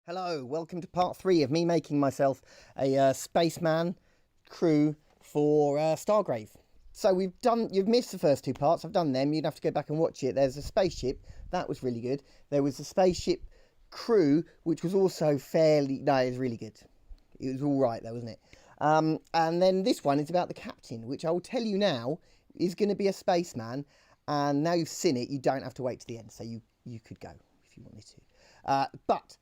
Hello, welcome to part 3 of me making myself a spaceman crew for Stargrave. So you've missed the first 2 parts, I've done them, you'd have to go back and watch it. There's a spaceship, that was really good. There was a spaceship crew, which was also it was really good. It was alright though, wasn't it? And then this one is about the captain, which I will tell you now is going to be a spaceman. And now you've seen it, you don't have to wait to the end, so you could go if you wanted to. But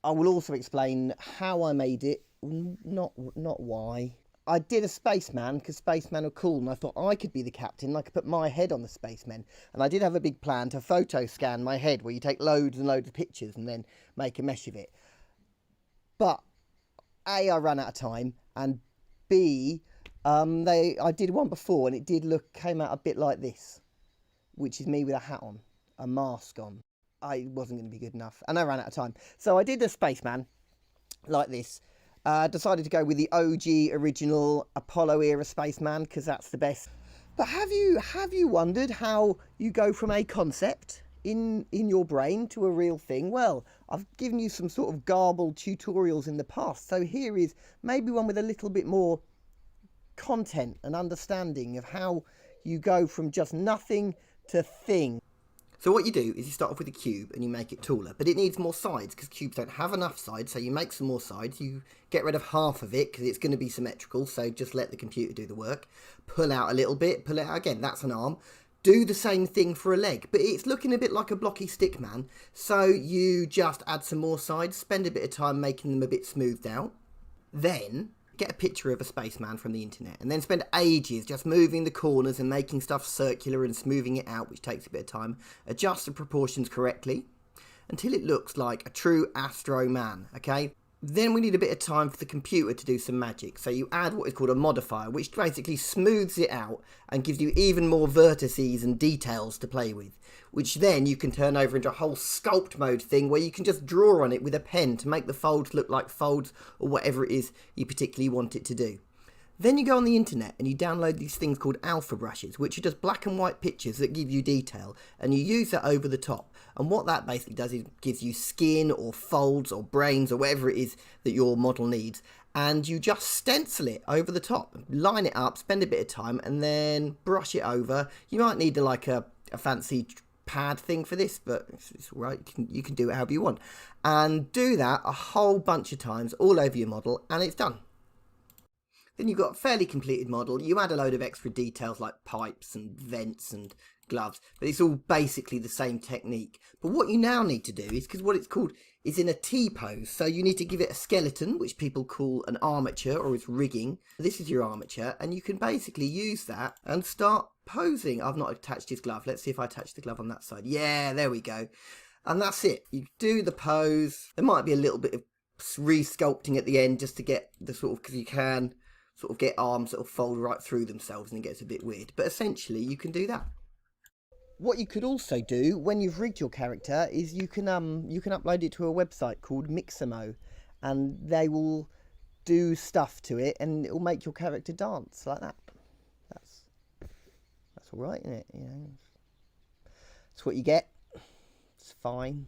I will also explain how I made it, not why. I did a spaceman because spacemen are cool, and I thought I could be the captain. I could put my head on the spacemen, and I did have a big plan to photo scan my head, where you take loads and loads of pictures and then make a mesh of it. But A, I ran out of time, and B, I did one before, and it came out a bit like this, which is me with a hat on, a mask on. I wasn't going to be good enough, and I ran out of time. So I did a spaceman like this. Decided to go with the OG original Apollo era spaceman because that's the best. But have you wondered how you go from a concept in your brain to a real thing? Well, I've given you some sort of garbled tutorials in the past, so here is maybe one with a little bit more content and understanding of how you go from just nothing to thing. So what you do is you start off with a cube and you make it taller, but it needs more sides because cubes don't have enough sides, so you make some more sides. You get rid of half of it because it's going to be symmetrical, so just let the computer do the work. Pull out a little bit, pull it out again, that's an arm. Do the same thing for a leg, but it's looking a bit like a blocky stick man, so you just add some more sides, spend a bit of time making them a bit smoothed out. Then get a picture of a spaceman from the internet and then spend ages just moving the corners and making stuff circular and smoothing it out, which takes a bit of time. Adjust the proportions correctly until it looks like a true astro man, okay? Then we need a bit of time for the computer to do some magic. So you add what is called a modifier, which basically smooths it out and gives you even more vertices and details to play with, which then you can turn over into a whole sculpt mode thing where you can just draw on it with a pen to make the folds look like folds or whatever it is you particularly want it to do. Then you go on the internet and you download these things called alpha brushes, which are just black and white pictures that give you detail, and you use that over the top. And what that basically does is gives you skin or folds or brains or whatever it is that your model needs, and you just stencil it over the top, line it up, spend a bit of time, and then brush it over. You might need like a fancy pad thing for this, but it's all right. You can do it however you want, and do that a whole bunch of times all over your model, and it's done. Then you've got a fairly completed model. You add a load of extra details like pipes and vents and gloves, but it's all basically the same technique. But what you now need to do is, because what it's called is in a T pose, so you need to give it a skeleton, which people call an armature or its rigging. This is your armature, and you can basically use that and start posing. I've not attached his glove. Let's see if I attach the glove on that side. Yeah, there we go. And that's it. You do the pose. There might be a little bit of re-sculpting at the end just to get the sort of, because you can sort of get arms that will fold right through themselves and it gets a bit weird. But essentially, you can do that. What you could also do when you've rigged your character is you can upload it to a website called Mixamo, and they will do stuff to it and it will make your character dance like that. That's all right, isn't it? You know, that's what you get. It's fine.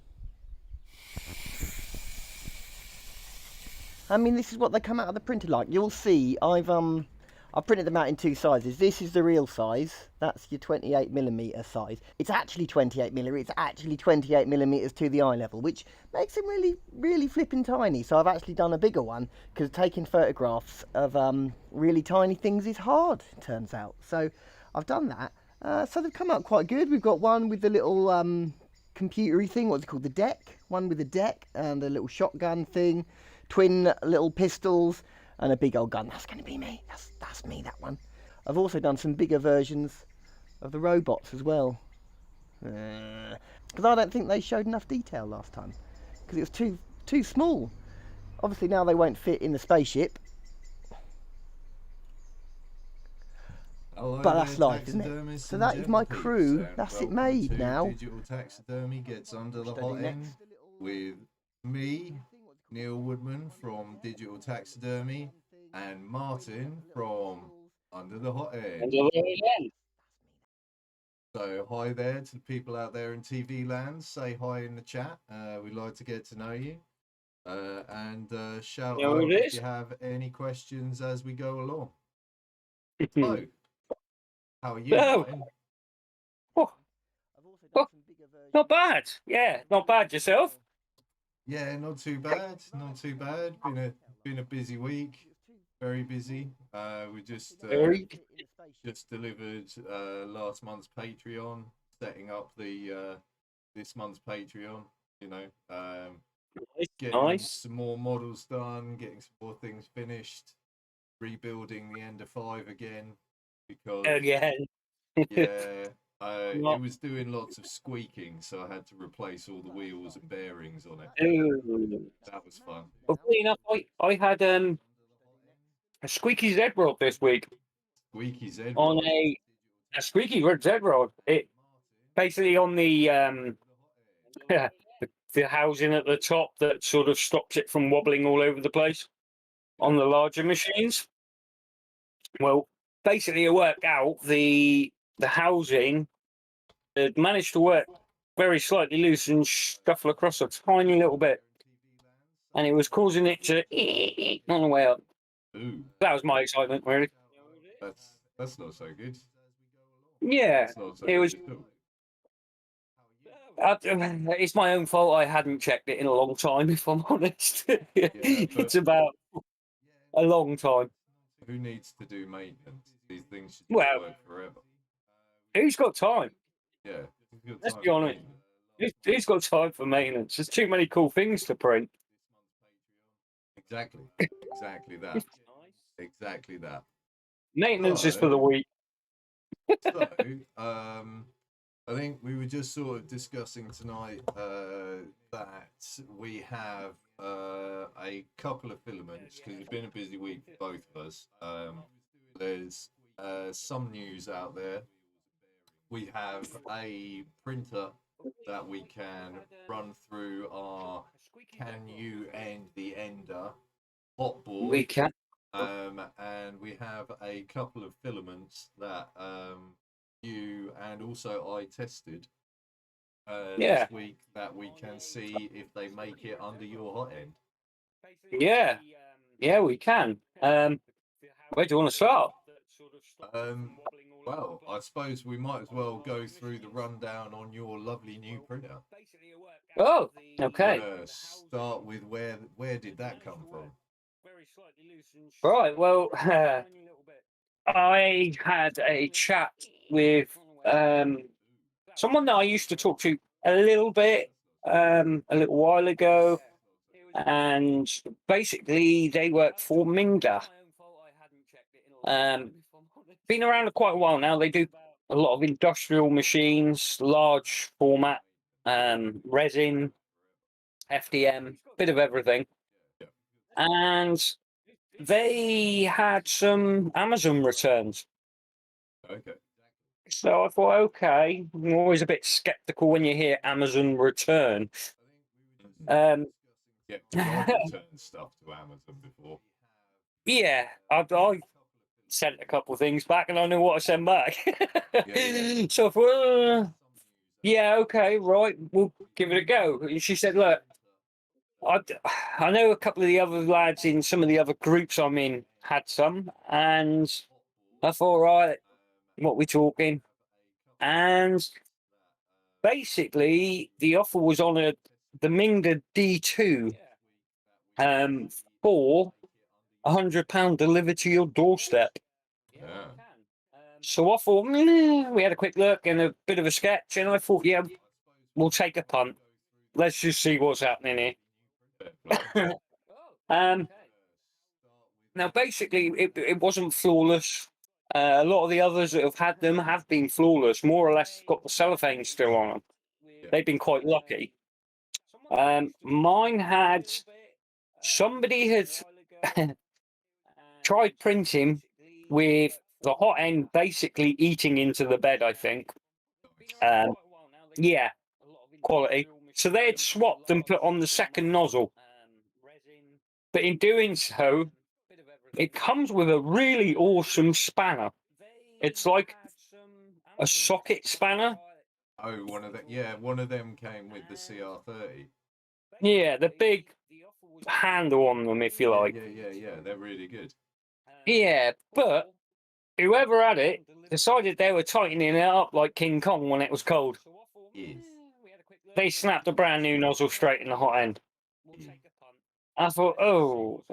I mean, this is what they come out of the printer like. You'll see, I've printed them out in 2 sizes. This is the real size. That's your 28mm size. It's actually 28mm. It's actually 28mm to the eye level, which makes them really, really flipping tiny. So I've actually done a bigger one because taking photographs of really tiny things is hard, it turns out. So I've done that. So they've come out quite good. We've got one with the little computery thing, what's it called, the deck. One with a deck and a little shotgun thing. Twin little pistols and a big old gun. That's going to be me. That's me, that one. I've also done some bigger versions of the robots as well. Because I don't think they showed enough detail last time. Because it was too small. Obviously now they won't fit in the spaceship. But that's life, isn't it? So that is my crew. That's it made now. Digital Taxidermy gets under the hot end with me, Neil Woodman from Digital Taxidermy, and Martin from Under the Hot End. So hi there to the people out there in TV land. Say hi in the chat. We'd like to get to know you. and shout You know out what it if is? you have any questions as we go along. Hmm. So, how are you, Oh, Martin? oh, oh, not bad. Yeah, not bad. Yourself? Yeah, not too bad. Not too bad. Been a busy week. Very busy. We Very. just delivered last month's Patreon, setting up the this month's Patreon. You know, getting Nice. some more models done, getting some more things finished, rebuilding the Ender 5 again because Again. yeah, it Not. was doing lots of squeaking, so I had to replace all the wheels and bearings on it. Ooh. That was fun. Well, funny enough, I had a squeaky Z rod this week Squeaky Z on rod. a squeaky Z rod. It basically on the the housing at the top that sort of stops it from wobbling all over the place on the larger machines. Well, basically, it worked out the housing had managed to work very slightly loose and scuffle across a tiny little bit, and it was causing it to on the way up. Ooh, That was my excitement, really. that's not so good. Yeah, That's not so it was. good at all. It's my own fault. I hadn't checked it in a long time, if I'm honest. Yeah, but It's about a long time. who needs to do maintenance? These things should just Well, work forever. who's got time? Yeah, who's got Let's time be for honest. maintenance? Who's got time for maintenance? There's too many cool things to print. Exactly, exactly that, exactly that. Maintenance is for the So, weak. so, I think we were just sort of discussing tonight that we have a couple of filaments because it's been a busy week for both of us. There's some news out there. We have a printer that we can run through our Can You End the Ender hotboard. We can. And we have a couple of filaments that you and also I tested Yeah. this week that we can see if they make it under your hot end. Yeah. Yeah, we can. Where do you want to start? Well, I suppose we might as well go through the rundown on your lovely new printer. Oh, okay. Want to start with where did that come from? Right. Well, I had a chat with someone that I used to talk to a little bit a little while ago, and basically they work for Mingda. Been around quite a while now. They do a lot of industrial machines, large format, resin, FDM, bit of everything. Yeah. And they had some Amazon returns. Okay. So I thought, okay, I'm always a bit skeptical when you hear Amazon return. Yeah, because I've returned stuff to Amazon before. Yeah, I sent a couple of things back and I knew what I sent back. Yeah. So I thought, yeah, okay, right, we'll give it a go. And she said, look, I know a couple of the other lads in some of the other groups I'm in had some, and I thought, right, what we talking? And basically, the offer was on the Mingda D2 for £100 delivered to your doorstep. Yeah. So I thought, we had a quick look and a bit of a sketch, and I thought, yeah, we'll take a punt. Let's just see what's happening here. Now, basically, it wasn't flawless. A lot of the others that have had them have been flawless, more or less got the cellophane still on them. They've been quite lucky. Mine had, somebody had tried printing with the hot end basically eating into the bed, I think. Yeah, quality. So they had swapped and put on the second nozzle. But in doing so, it comes with a really awesome spanner. It's like a socket spanner. Oh, one of them. Yeah, one of them came with the CR30. Yeah, the big handle on them, if you like. Yeah. They're really good. Yeah, but whoever had it decided they were tightening it up like King Kong when it was cold. Yes. They snapped a brand new nozzle straight in the hot end. I thought, oh,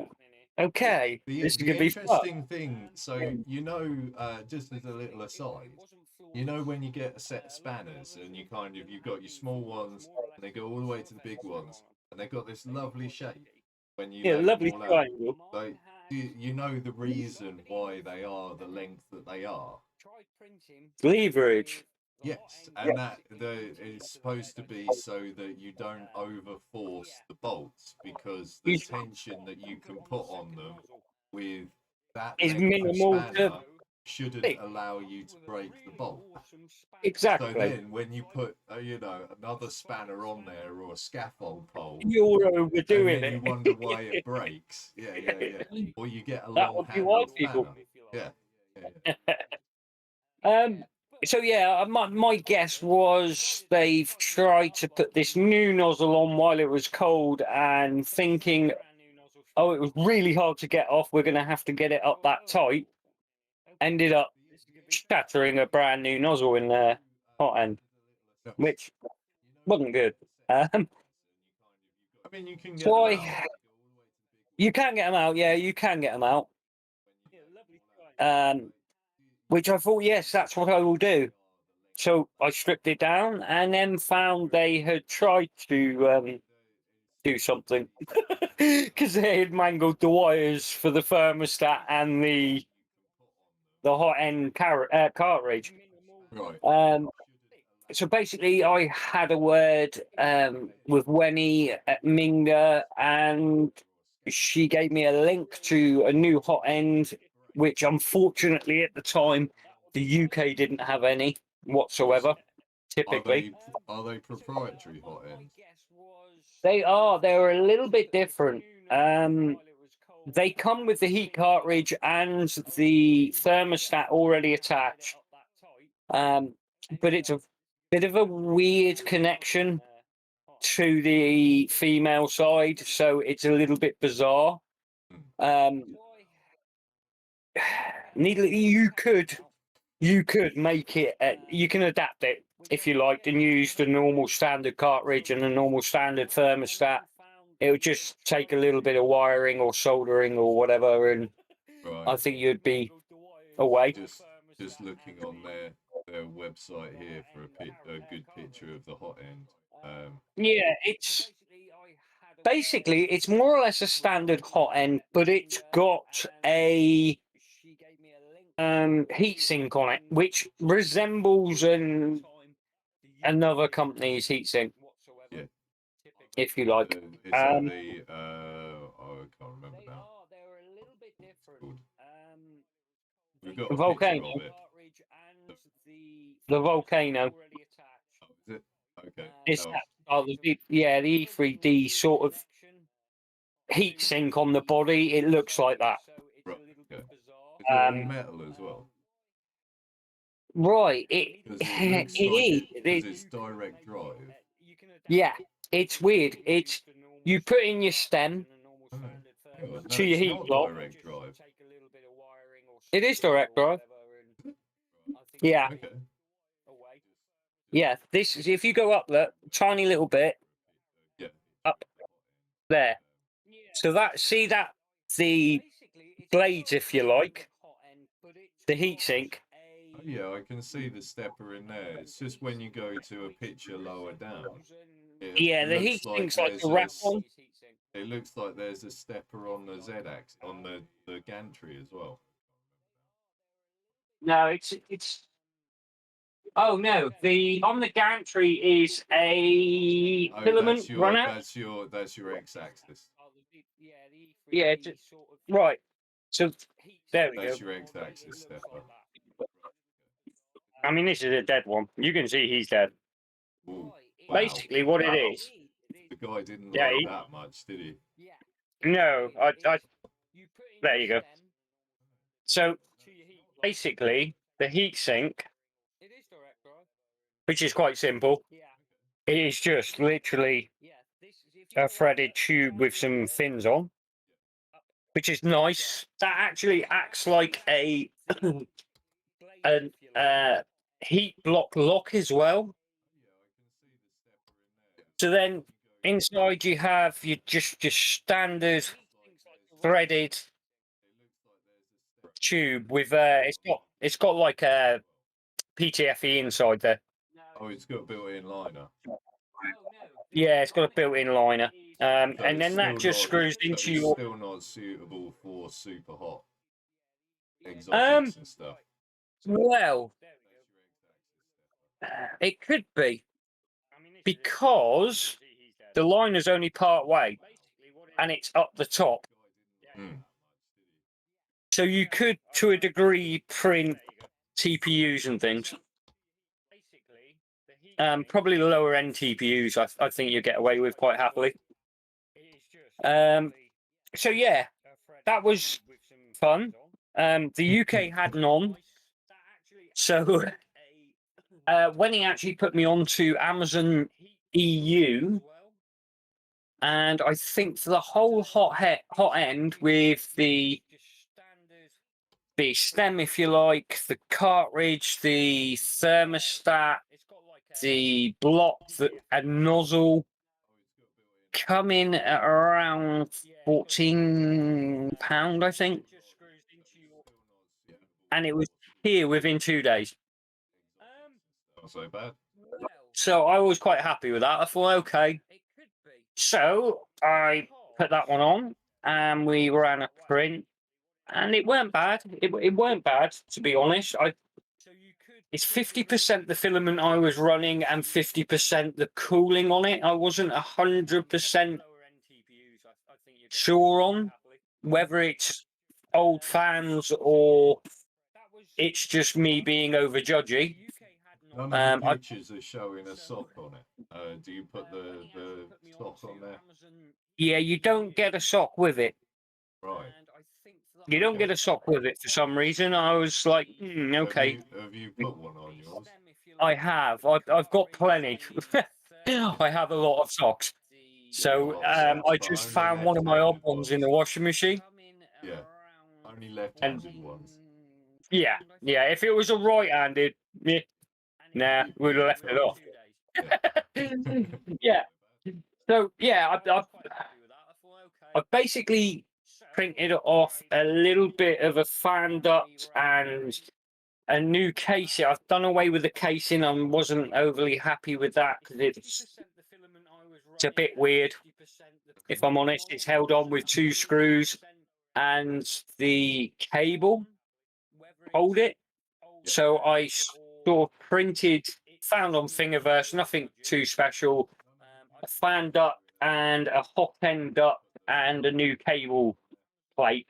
okay, this is The going to be fun. interesting thing, so just as a little aside, when you get a set of spanners and you've got your small ones and they go all the way to the big ones and they've got this lovely shape when you Yeah, lay lovely them all out. triangle. Like, you know the reason why they are the length that they are. Leverage. Yes, and that is supposed to be so that you don't overforce the bolts, because the tension that you can put on them with that Is length of minimal spanner to shouldn't thick. allow you to break the bolt. Exactly. So then when you put another spanner on there or a scaffold pole, You're and overdoing then you it. wonder why it breaks. Yeah. Or you get a That long would be why handled people. spanner. Yeah. So yeah, my guess was they've tried to put this new nozzle on while it was cold and thinking, oh, it was really hard to get off. We're going to have to get it up that tight. Ended up shattering a brand new nozzle in their hot end, which wasn't good. I mean, you can get So them out. you can get them out. Yeah, you can get them out. Which I thought, yes, that's what I will do. So I stripped it down and then found they had tried to do something because they had mangled the wires for the thermostat and the hot end cartridge. Right. So basically, I had a word with Wenny at Mingda, and she gave me a link to a new hot end, which unfortunately at the time the UK didn't have any whatsoever. Typically, Are they proprietary hot ends? they are. They're a little bit different. They come with the heat cartridge and the thermostat already attached, but it's a bit of a weird connection to the female side, so it's a little bit bizarre. You could make it. You can adapt it if you liked, and use the normal standard cartridge and the normal standard thermostat. It would just take a little bit of wiring or soldering or whatever, and I think you'd be away. Just looking on their website here for a good picture of the hot end. Yeah, it's basically it's more or less a standard hot end, but it's got a heatsink on it, which resembles another company's heatsink. Yeah. If you like. Is that the I can't remember now. We've got a Volcano. picture of it. The Volcano. Oh, is it? Okay. It's No. the E3D sort of heat sink on the body. It looks like that. Right. Okay. Is it all metal as well? Right. It looks because it's direct drive. Yeah, it's weird. It's you put in your stem to your heat block. Direct drive. It is direct drive. Yeah. Okay. Yeah. This is if you go up that tiny little bit. Yeah. Up there. So the blades, if you like, the heatsink. Oh, yeah, I can see the stepper in there. It's just when you go to a picture lower down. Yeah, the heatsink's like a wrap on. It looks like there's a stepper on the Z-axis, on the gantry as well. No, it's. Oh no, on the gantry is a filament run out. That's your X-axis. Yeah, right. So there we go. That's your X-axis stepper. I mean, this is a dead one. You can see he's dead. Ooh, wow. Basically, what it is. The guy didn't like that much, did he? No, I. There you go. So basically, the heatsink, which is quite simple, it is just literally a threaded tube with some fins on, which is nice. That actually acts like a an heat block lock as well. So then inside you have your just standard threaded tube with it's got like a PTFE inside there. Oh, it's got a built-in liner. Yeah, it's got a built-in liner, So and then that just screws so into it's your. still not suitable for super hot exotics and stuff. Well, it could be because the liner's only part way, and it's up the top. Mm. So you could, to a degree, print TPUs and things. Probably the lower end TPUs, I think you get away with quite happily. So yeah, that was fun. The UK had none. So when he actually put me onto Amazon EU, and I think for the whole hot end with the stem, if you like, the cartridge, the thermostat, the block, a nozzle, come in at around £14, I think, and it was here within 2 days. Not so bad. So I was quite happy with that. I thought, okay. So I put that one on, and we ran a print, and it weren't bad. It weren't bad, to be honest. It's 50% the filament I was running and 50% the cooling on it. I wasn't 100% sure on whether it's old fans or it's just me being over judgy. None of the pictures are showing a sock on it. Do you put the sock on there? Yeah, you don't get a sock with it. Right. You don't get a sock with it for some reason. I was like, okay. Have you put one on yours? I have. I've got plenty. I have a lot of socks. So I just found one of my odd ones in the washing machine. Yeah. Only left-handed ones. Yeah. If it was a right-handed, nah, we'd have left it off. Yeah. So yeah, I basically printed off a little bit of a fan duct and a new casing. I've done away with the casing. I wasn't overly happy with that because it's a bit weird. If I'm honest, it's held on with 2 screws and the cable hold it. So I sort of printed, found on Thingiverse, nothing too special, a fan duct and a hotend duct and a new cable plate.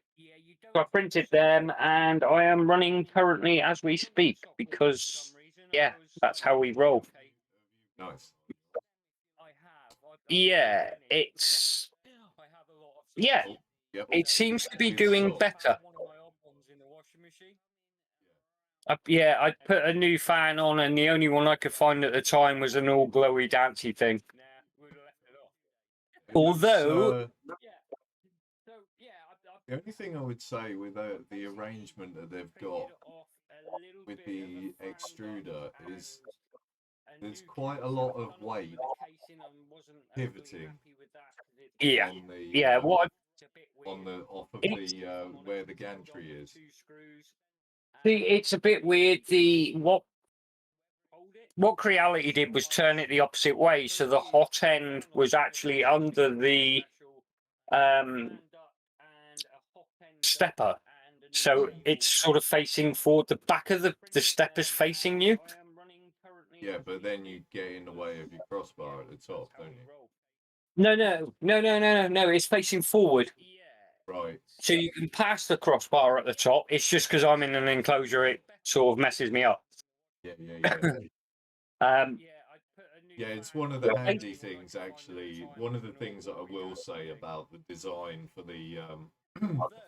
So I printed them, and I am running currently as we speak because, yeah, that's how we roll. Nice. Yeah, it's yeah, Yep. it seems to be Good doing stuff. better. I put a new fan on, and the only one I could find at the time was an all glowy dancey thing. Although, the only thing I would say with the arrangement that they've got with the extruder is there's quite a lot of weight pivoting yeah, on the off of the where the gantry is. See, it's a bit weird. What Creality did was turn it the opposite way, so the hot end was actually under the stepper, so it's sort of facing forward. The back of the stepper's facing you. Yeah, but then you get in the way of your crossbar at the top, don't you? No. It's facing forward. Right. So you can pass the crossbar at the top. It's just because I'm in an enclosure, it sort of messes me up. Yeah. Yeah, it's one of the handy things, actually. One of the things that I will say about the design for the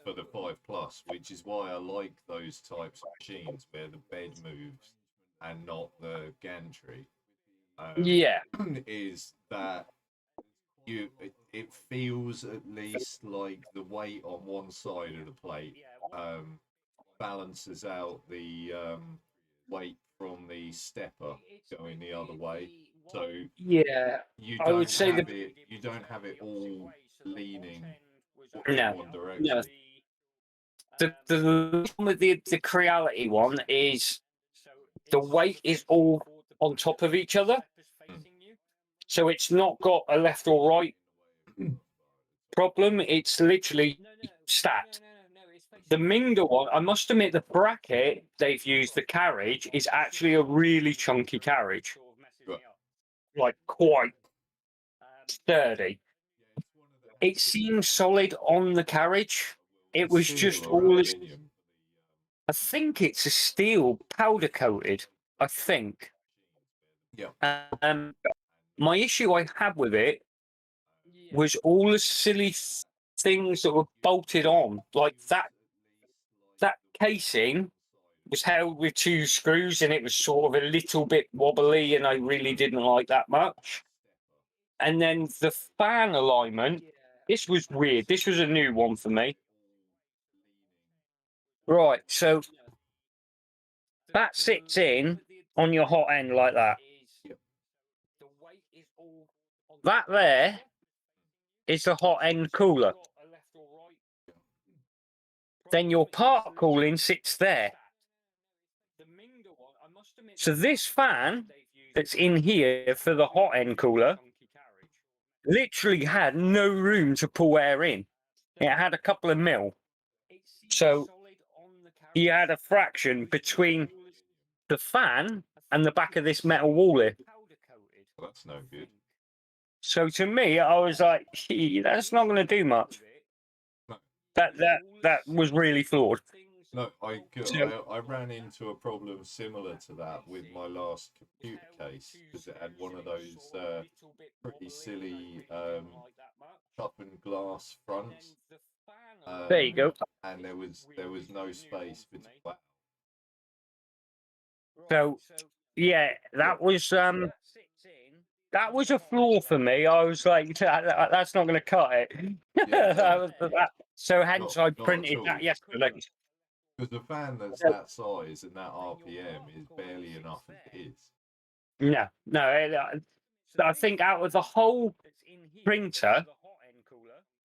for the 5 Plus, which is why I like those types of machines where the bed moves and not the gantry. Yeah. Is that it feels at least like the weight on one side of the plate balances out the weight from the stepper going the other way. So Yeah, you I would don't say have it. You don't have it all leaning in no, one no. direction. The problem with the Creality one is the weight is all on top of each other, so it's not got a left or right problem. It's literally stacked. The Mingda one, I must admit, the bracket they've used, the carriage, is actually a really chunky carriage, Right. like quite sturdy. It seems solid on the carriage. It was Steel just or all this. aluminium? I think it's a steel powder coated. I think. Yeah. My issue I had with it was all the silly things that were bolted on, like that casing was held with two screws and it was sort of a little bit wobbly and I really didn't like that much. And then the fan alignment, this was weird. This was a new one for me. Right, so that sits in on your hot end like that. Yep. That there is the hot end cooler. Then your part cooling sits there. So this fan that's in here for the hot end cooler literally had no room to pull air in. It had a couple of mil. So you had a fraction between the fan and the back of this metal wall here. Well, that's no good. So to me, I was like, that's not going to do much. No. That was really flawed. No, So- I ran into a problem similar to that with my last computer case because it had one of those pretty silly toughened glass fronts. There you go. And there was no space between. So yeah, that was a flaw for me. I was like, that's not going to cut it. Yeah, no. So hence I Not at printed all. that yesterday. Because the fan that's that size and that RPM is barely enough as it is. No, I think out of the whole printer,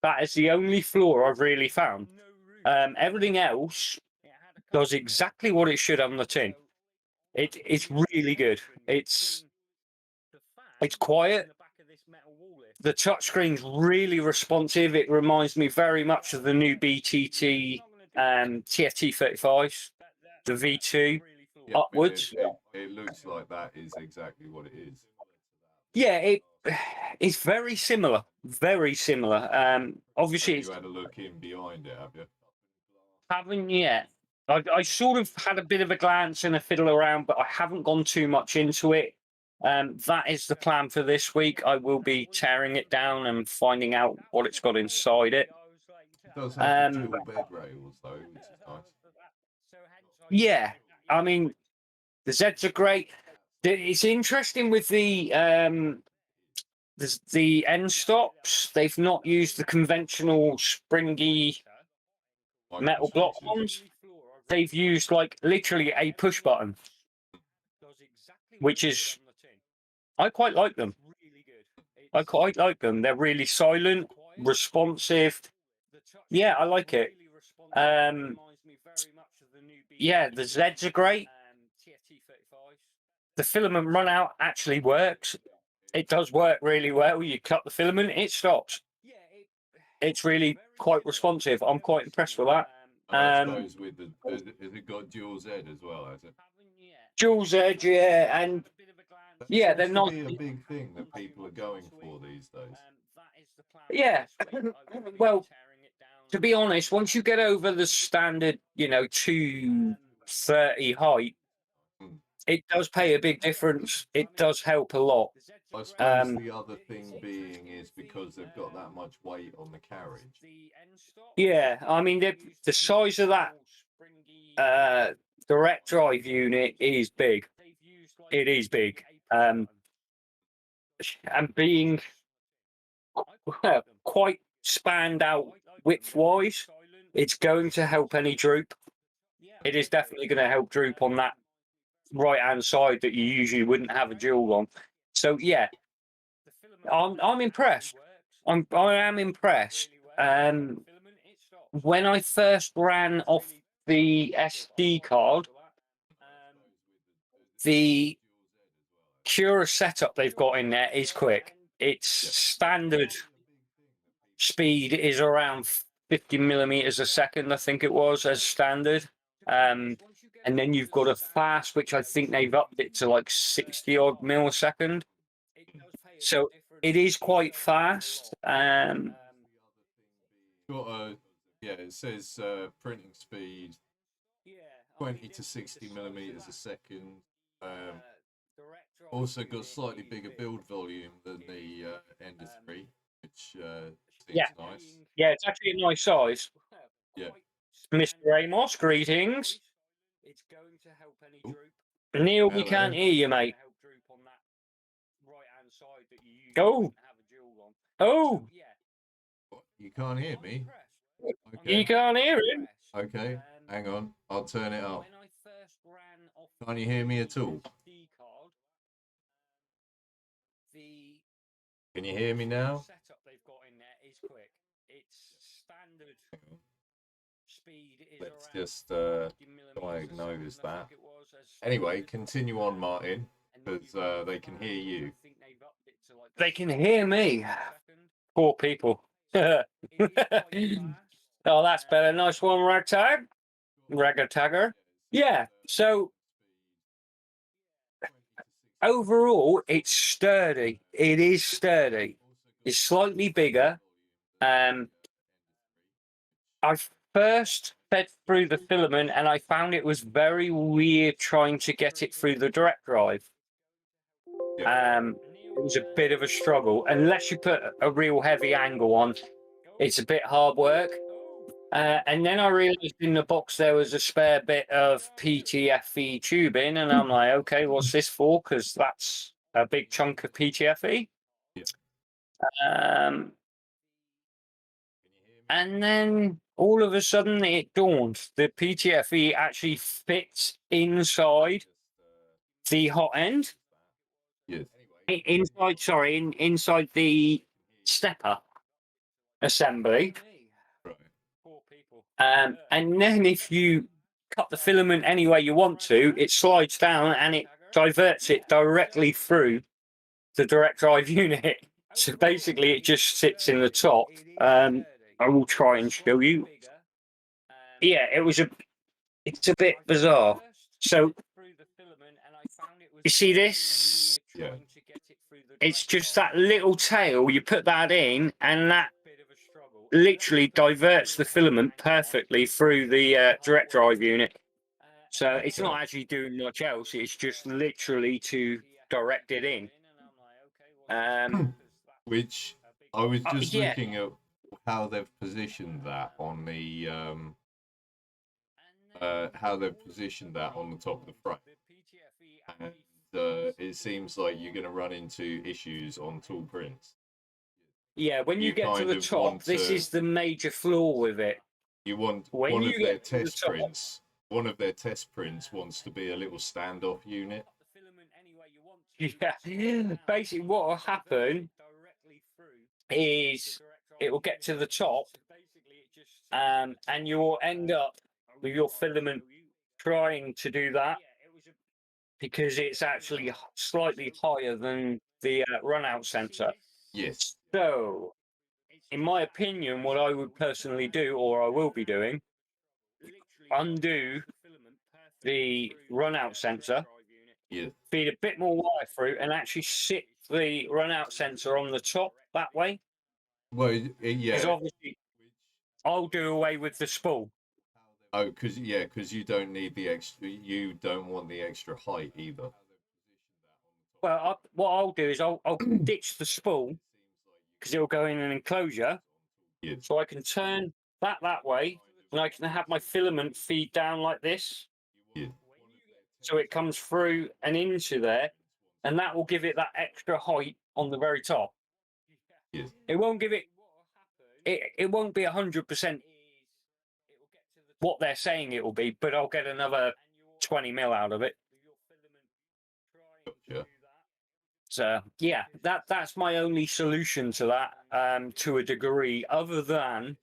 that is the only flaw I've really found. Everything else does exactly what it should on the tin. It's really good. It's quiet. The touchscreen's really responsive. It reminds me very much of the new BTT TFT35s, the V2 Yeah, upwards. it looks like that is exactly what it is. Yeah, it's very similar. Very similar. Obviously, You had a look in behind it, have you? haven't yet. I sort of had a bit of a glance and a fiddle around, but I haven't gone too much into it. That is the plan for this week. I will be tearing it down and finding out what it's got inside it. It does have the dual bed rails though, which is nice. Yeah, I mean, the Zeds are great. It's interesting with the end stops. They've not used the conventional springy metal block ones. They've used like literally a push button, which is I quite like them. I quite like them. They're really silent, responsive. Yeah, I like it. Yeah, the Zeds are great. The filament run out actually works. It does work really well. You cut the filament, it stops. It's really quite responsive. I'm quite impressed with that. I suppose with the has it got dual Z as well, has it? Dual Z, yeah, and That yeah, seems they're to not. be a big thing that people are going for these days. Yeah, well, to be honest, once you get over the standard, 230 height, Hmm. it does pay a big difference. It does help a lot. I suppose the other thing being is because they've got that much weight on the carriage. Yeah, I mean the size of that direct drive unit is big. It is big, and being quite spanned out width-wise. It's going to help any droop. It is definitely going to help droop on that right-hand side that you usually wouldn't have a jewel on. So yeah, I'm impressed. I am impressed. When I first ran off the SD card, the Cura setup they've got in there is quick. Its standard speed is around 50 millimeters a second, I think it was, as standard. And then you've got a fast, which I think they've upped it to like 60 odd millisecond. So it is quite fast. It says printing speed 20 to 60 millimeters a second. Also got slightly bigger build volume than the Ender 3, which seems nice. Yeah, it's actually a nice size. Yeah. Mr. Amos, greetings. Neil, we can't hear you, mate. Oh. Oh. You can't hear me? Okay. You can't hear him? Okay, hang on. I'll turn it up. Can't you hear me at all? Can you hear me now? Let's just diagnose that. Anyway, continue on, Martin, because they can hear you. They can hear me. Poor people. Oh, that's better. Nice one, Ragtag. Ragtagger. Yeah, so overall, it's sturdy. It is sturdy. It's slightly bigger. I first fed through the filament and I found it was very weird trying to get it through the direct drive. It was a bit of a struggle. Unless you put a real heavy angle on, it's a bit hard work. And then I realized in the box there was a spare bit of PTFE tubing, and I'm like, okay, what's this for? Because that's a big chunk of PTFE. And then all of a sudden it dawned. The PTFE actually fits inside the hot end. Yes. Inside the stepper assembly. And then if you cut the filament any way you want to, it slides down and it diverts it directly through the direct drive unit. So basically it just sits in the top. I will try and show you. Yeah, it's a bit bizarre. So you see this? Yeah. It's just that little tail. You put that in, and that literally diverts the filament perfectly through the direct drive unit. So it's not actually doing much else. It's just literally to direct it in. Which I was just looking at how they've positioned that on the top of the frame. And it seems like you're going to run into issues on tool prints. Yeah, when you get to the top, this is the major flaw with it. You want one of their test prints. One of their test prints wants to be a little standoff unit. Yeah, basically what will happen is it will get to the top, and you will end up with your filament trying to do that because it's actually slightly higher than the run-out sensor. Yes. So, in my opinion, what I would personally do, or I will be doing, undo the run-out sensor, feed a bit more wire through, and actually sit the run-out sensor on the top that way. Well, yeah. Because obviously, I'll do away with the spool. Oh, because you don't need the extra. You don't want the extra height either. Well, what I'll do is I'll ditch the spool because it'll go in an enclosure. Yeah. So I can turn that way, and I can have my filament feed down like this. Yeah. So it comes through and into there, and that will give it that extra height on the very top. Yes. It won't give it. It won't be 100% what they're saying it will be, but I'll get another 20 mil out of it. Gotcha. So yeah, that's my only solution to that, to a degree, other than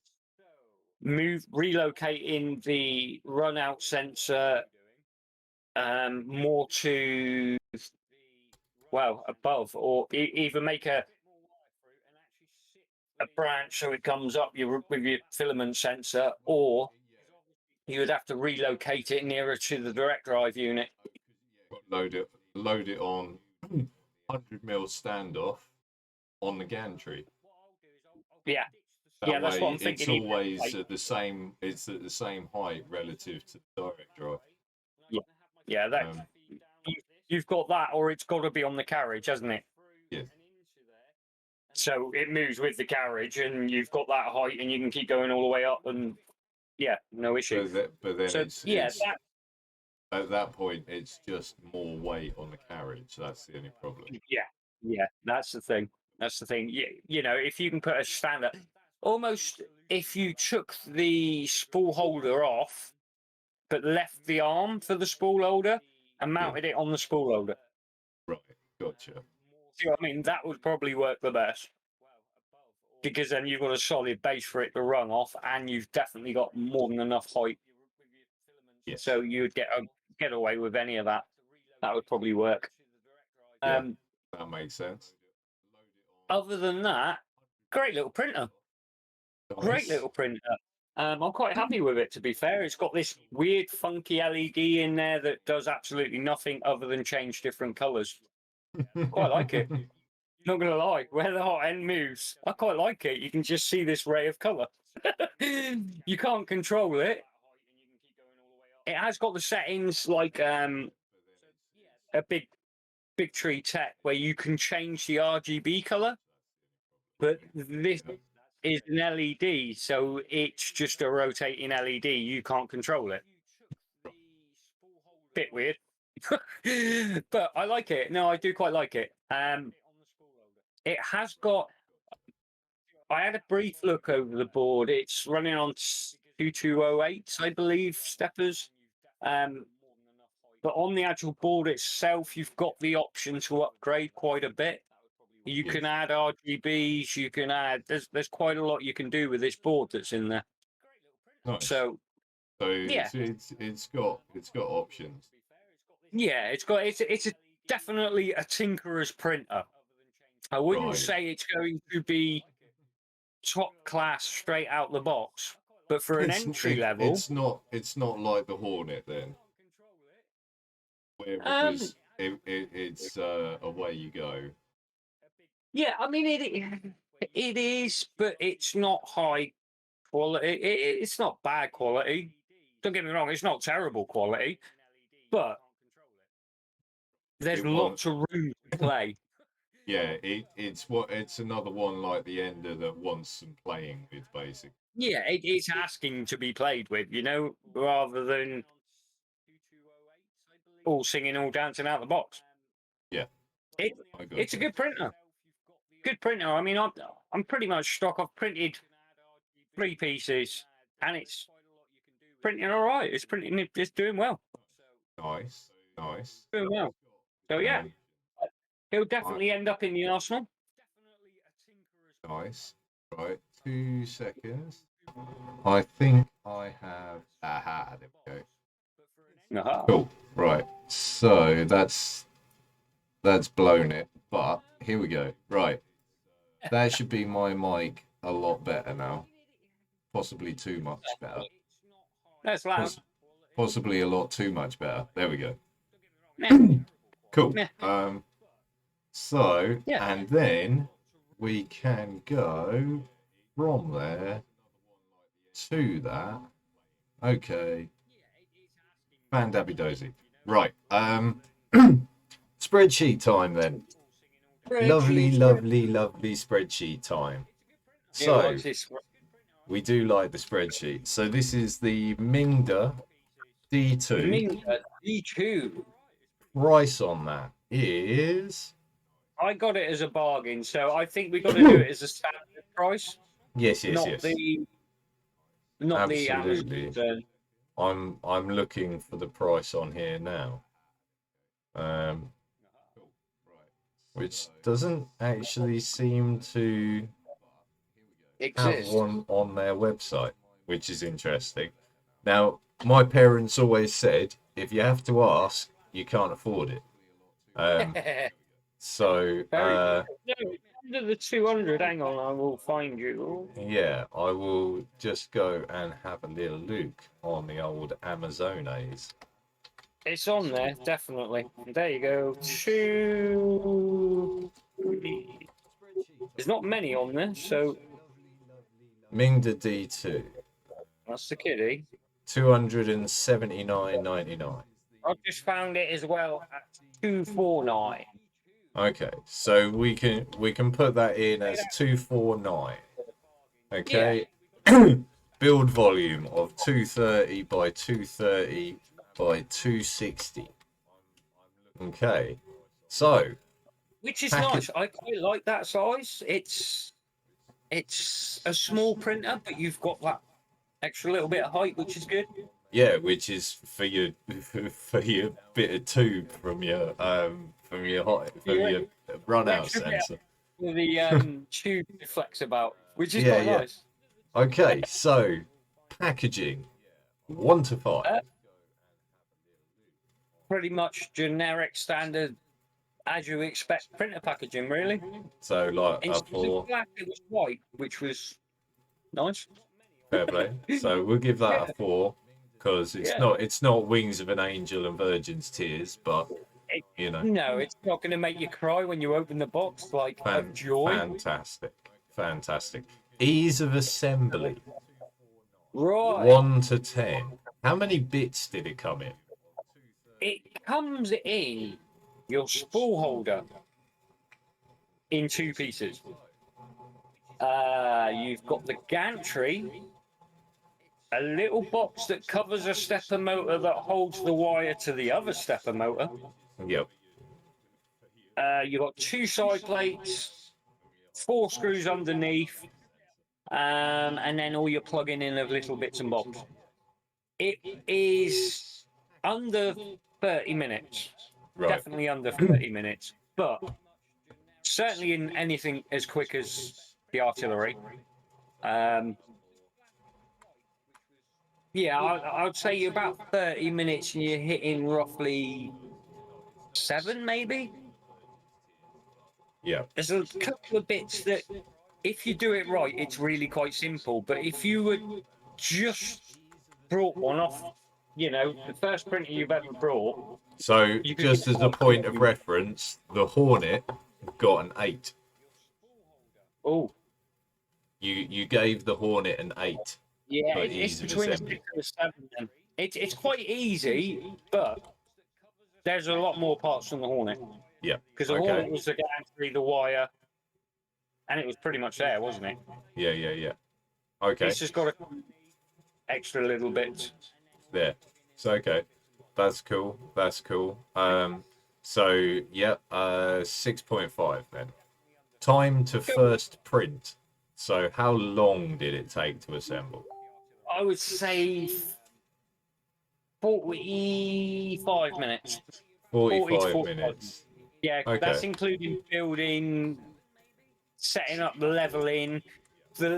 relocating the run out sensor more to above, or even make a branch so it comes up with your filament sensor, or you would have to relocate it nearer to the direct drive unit. Load it on 100mm standoff on the gantry. Yeah. That that's way, what I'm thinking. It's always at the same. It's at the same height relative to the direct drive. Yeah. You've got that, or it's got to be on the carriage, hasn't it? Yes. So it moves with the carriage, and you've got that height, and you can keep going all the way up, and no issue. But then So, it's at that point, it's just more weight on the carriage. That's the only problem. Yeah, that's the thing. If you can put a standard, almost if you took the spool holder off, but left the arm for the spool holder and mounted it on the spool holder. Right, gotcha. See what I mean? That would probably work the best. Because then you've got a solid base for it to run off, and you've definitely got more than enough height. Yes. So you'd get away with any of that. That would probably work. That makes sense. Other than that, great little printer. Nice. Great little printer. I'm quite happy with it, to be fair. It's got this weird, funky LED in there that does absolutely nothing other than change different colours. Quite like it. Not going to lie, where the hot end moves, I quite like it. You can just see this ray of colour. You can't control it. It has got the settings like a big tree tech where you can change the RGB colour, but this is an LED, so it's just a rotating LED. You can't control it. Bit weird, but I like it. No, I do quite like it. It has got. I had a brief look over the board. It's running on 2208, I believe, steppers. But on the actual board itself, you've got the option to upgrade quite a bit. You can add RGBs. You can add. There's quite a lot you can do with this board that's in there. Nice. So yeah, it's got options. Yeah, it's definitely a tinkerer's printer. I wouldn't say it's going to be top class straight out the box, but for an entry level, it's not like the Hornet then, where it's away you go. Yeah, I mean it is, but it's not high quality. It's not bad quality. Don't get me wrong, it's not terrible quality, but there's lots of room to play. Yeah, it's another one like the Ender that wants some playing with, basically. Yeah, it's asking to be played with, rather than all singing, all dancing out the box. Yeah, it's a good printer. Good printer. I mean, I'm pretty much stock. I've printed 3 pieces, and it's printing all right. It's printing. It's doing well. Nice. Doing well. So yeah, he'll definitely end up in the arsenal. Nice. Right. 2 seconds. I think I have. Aha! There we go. Uh-huh. Cool. Right. So that's blown it. But here we go. Right. That should be my mic a lot better now. Possibly too much better. That's loud. Possibly a lot too much better. There we go. Cool. So, and then we can go from there to that. Okay. Bandabby-dozy. Right. Spreadsheet time then. Lovely spreadsheet time. So, we do like the spreadsheet. So this is the Mingda D2. Mingda D2. Price on that is I got it as a bargain, so I think we got to do it as a standard price, Yes, yes, not yes. the Absolutely. Amazon. I'm looking for the price on here now. Which doesn't actually seem to have Exist. one on their website, which is interesting. Now, my parents always said, if you have to ask, you can't afford it. So, Very no, it's under the 200. Hang on, I will find you. yeah, I will just go and have a little look on the old Amazones. It's on there, definitely. There you go. Two. There's not many on there, so Mingda D2, that's the kiddie. 279.99. I've just found it as well at 249. Okay, so we can put that in as 249. Okay. Build volume of 230 by 230 by 260. Okay. So, Which is nice. I quite like that size. It's a small printer, but you've got that extra little bit of height, which is good. yeah, which is for your bit of tube from your run out Extra bit sensor. with the tube to flex about, which is Yeah, quite yeah. nice. Okay, so packaging 1 to 5. Pretty much generic standard as you expect printer packaging, really. So like a Instead 4. of black, it was white, which was nice. Fair play. So we'll give that a 4 because it's not Wings of an Angel and Virgin's Tears, but you know, No, it's not going to make you cry when you open the box, like of joy. fantastic. Ease of assembly Right. 1 to 10. How many bits did it come in? It comes in your spool holder in 2 pieces. You've got the gantry, a little box that covers a stepper motor that holds the wire to the other stepper motor. Yep. You've got 2 side plates, 4 screws underneath, and then all your plugging in of little bits and bobs. It is under 30 minutes. Right. Definitely under 30 minutes. But certainly in anything as quick as the artillery. Yeah, I'd say you're about 30 minutes and you're hitting roughly 7, maybe. Yeah. There's a couple of bits that, if you do it right, it's really quite simple. But if you would just brought one off, the first printer you've ever brought. So just as a point of reference, the Hornet got an 8. Oh. You gave the Hornet an 8. Yeah, it's between a 6 and a 7 then. It's quite easy, but there's a lot more parts than the Hornet. Yeah. Because the Hornet was the gantry, the wire, and it was pretty much there, wasn't it? Yeah. Okay. It's just got a extra little bit. There. So okay. That's cool. So yeah, 6.5 then. Time to first print. So how long did it take to assemble? I would say 45 minutes. 45 minutes. Yeah, Okay. That's including building, setting up the leveling. The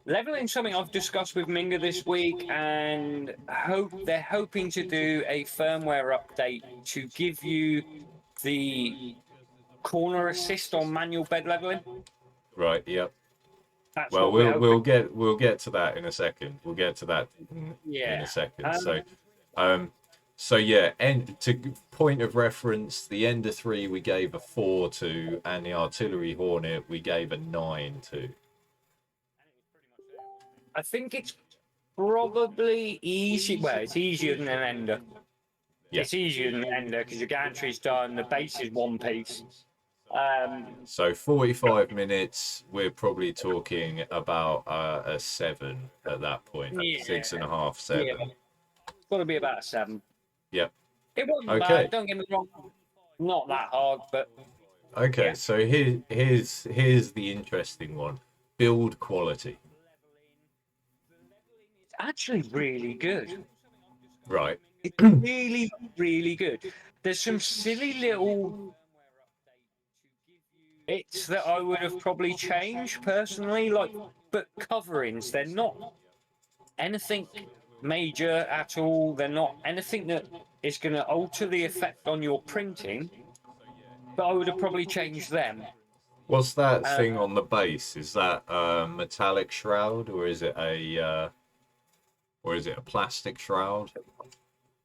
leveling something I've discussed with Mingda this week, and they're hoping to do a firmware update to give you the corner assist on manual bed leveling. Right. Yep. That's Well, what we'll get to that in a second. We'll get to that in a second. So yeah, and to point of reference, the Ender 3 we gave a 4 to, and the Artillery Hornet we gave a 9 to. I think it's probably easy. Well, it's easier than an Ender. Yeah. It's easier than an Ender because the gantry's done, the base is one piece. So 45 minutes, we're probably talking about a 7 at that point. Yeah. 6.5, 7. Yeah. It's got to be about a 7. Yep. It wasn't Okay. bad, don't get me wrong. Not that hard, but Okay, yeah. so here's the interesting one. Build quality. It's actually really good. Right. It's really, really good. There's some silly little bits that I would have probably changed personally, like but coverings. They're not anything major at all. They're not anything that is going to alter the effect on your printing. But I would have probably changed them. What's that Um, thing on the base? Is that a metallic shroud or is it a plastic shroud?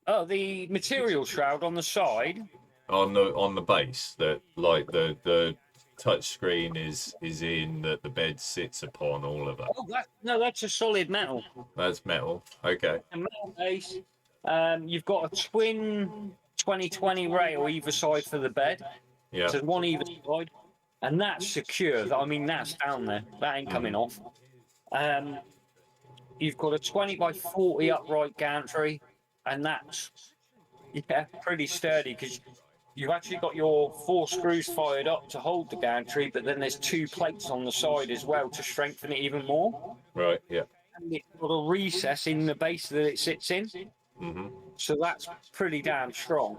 oh, the material shroud on the side. On the base that like the touch screen is in that the bed sits upon, all of that. Oh, no, that's a solid metal. That's metal. Okay. A metal base. You've got a twin 2020 rail either side for the bed. Yeah. So one either side, and that's secure. I mean, that's down there. That ain't coming off. You've got a 20 by 40 upright gantry, and that's pretty sturdy because you've actually got your 4 screws fired up to hold the gantry, but then there's 2 plates on the side as well to strengthen it even more. Right. Yeah. And it's got a recess in the base that it sits in, so that's pretty damn strong.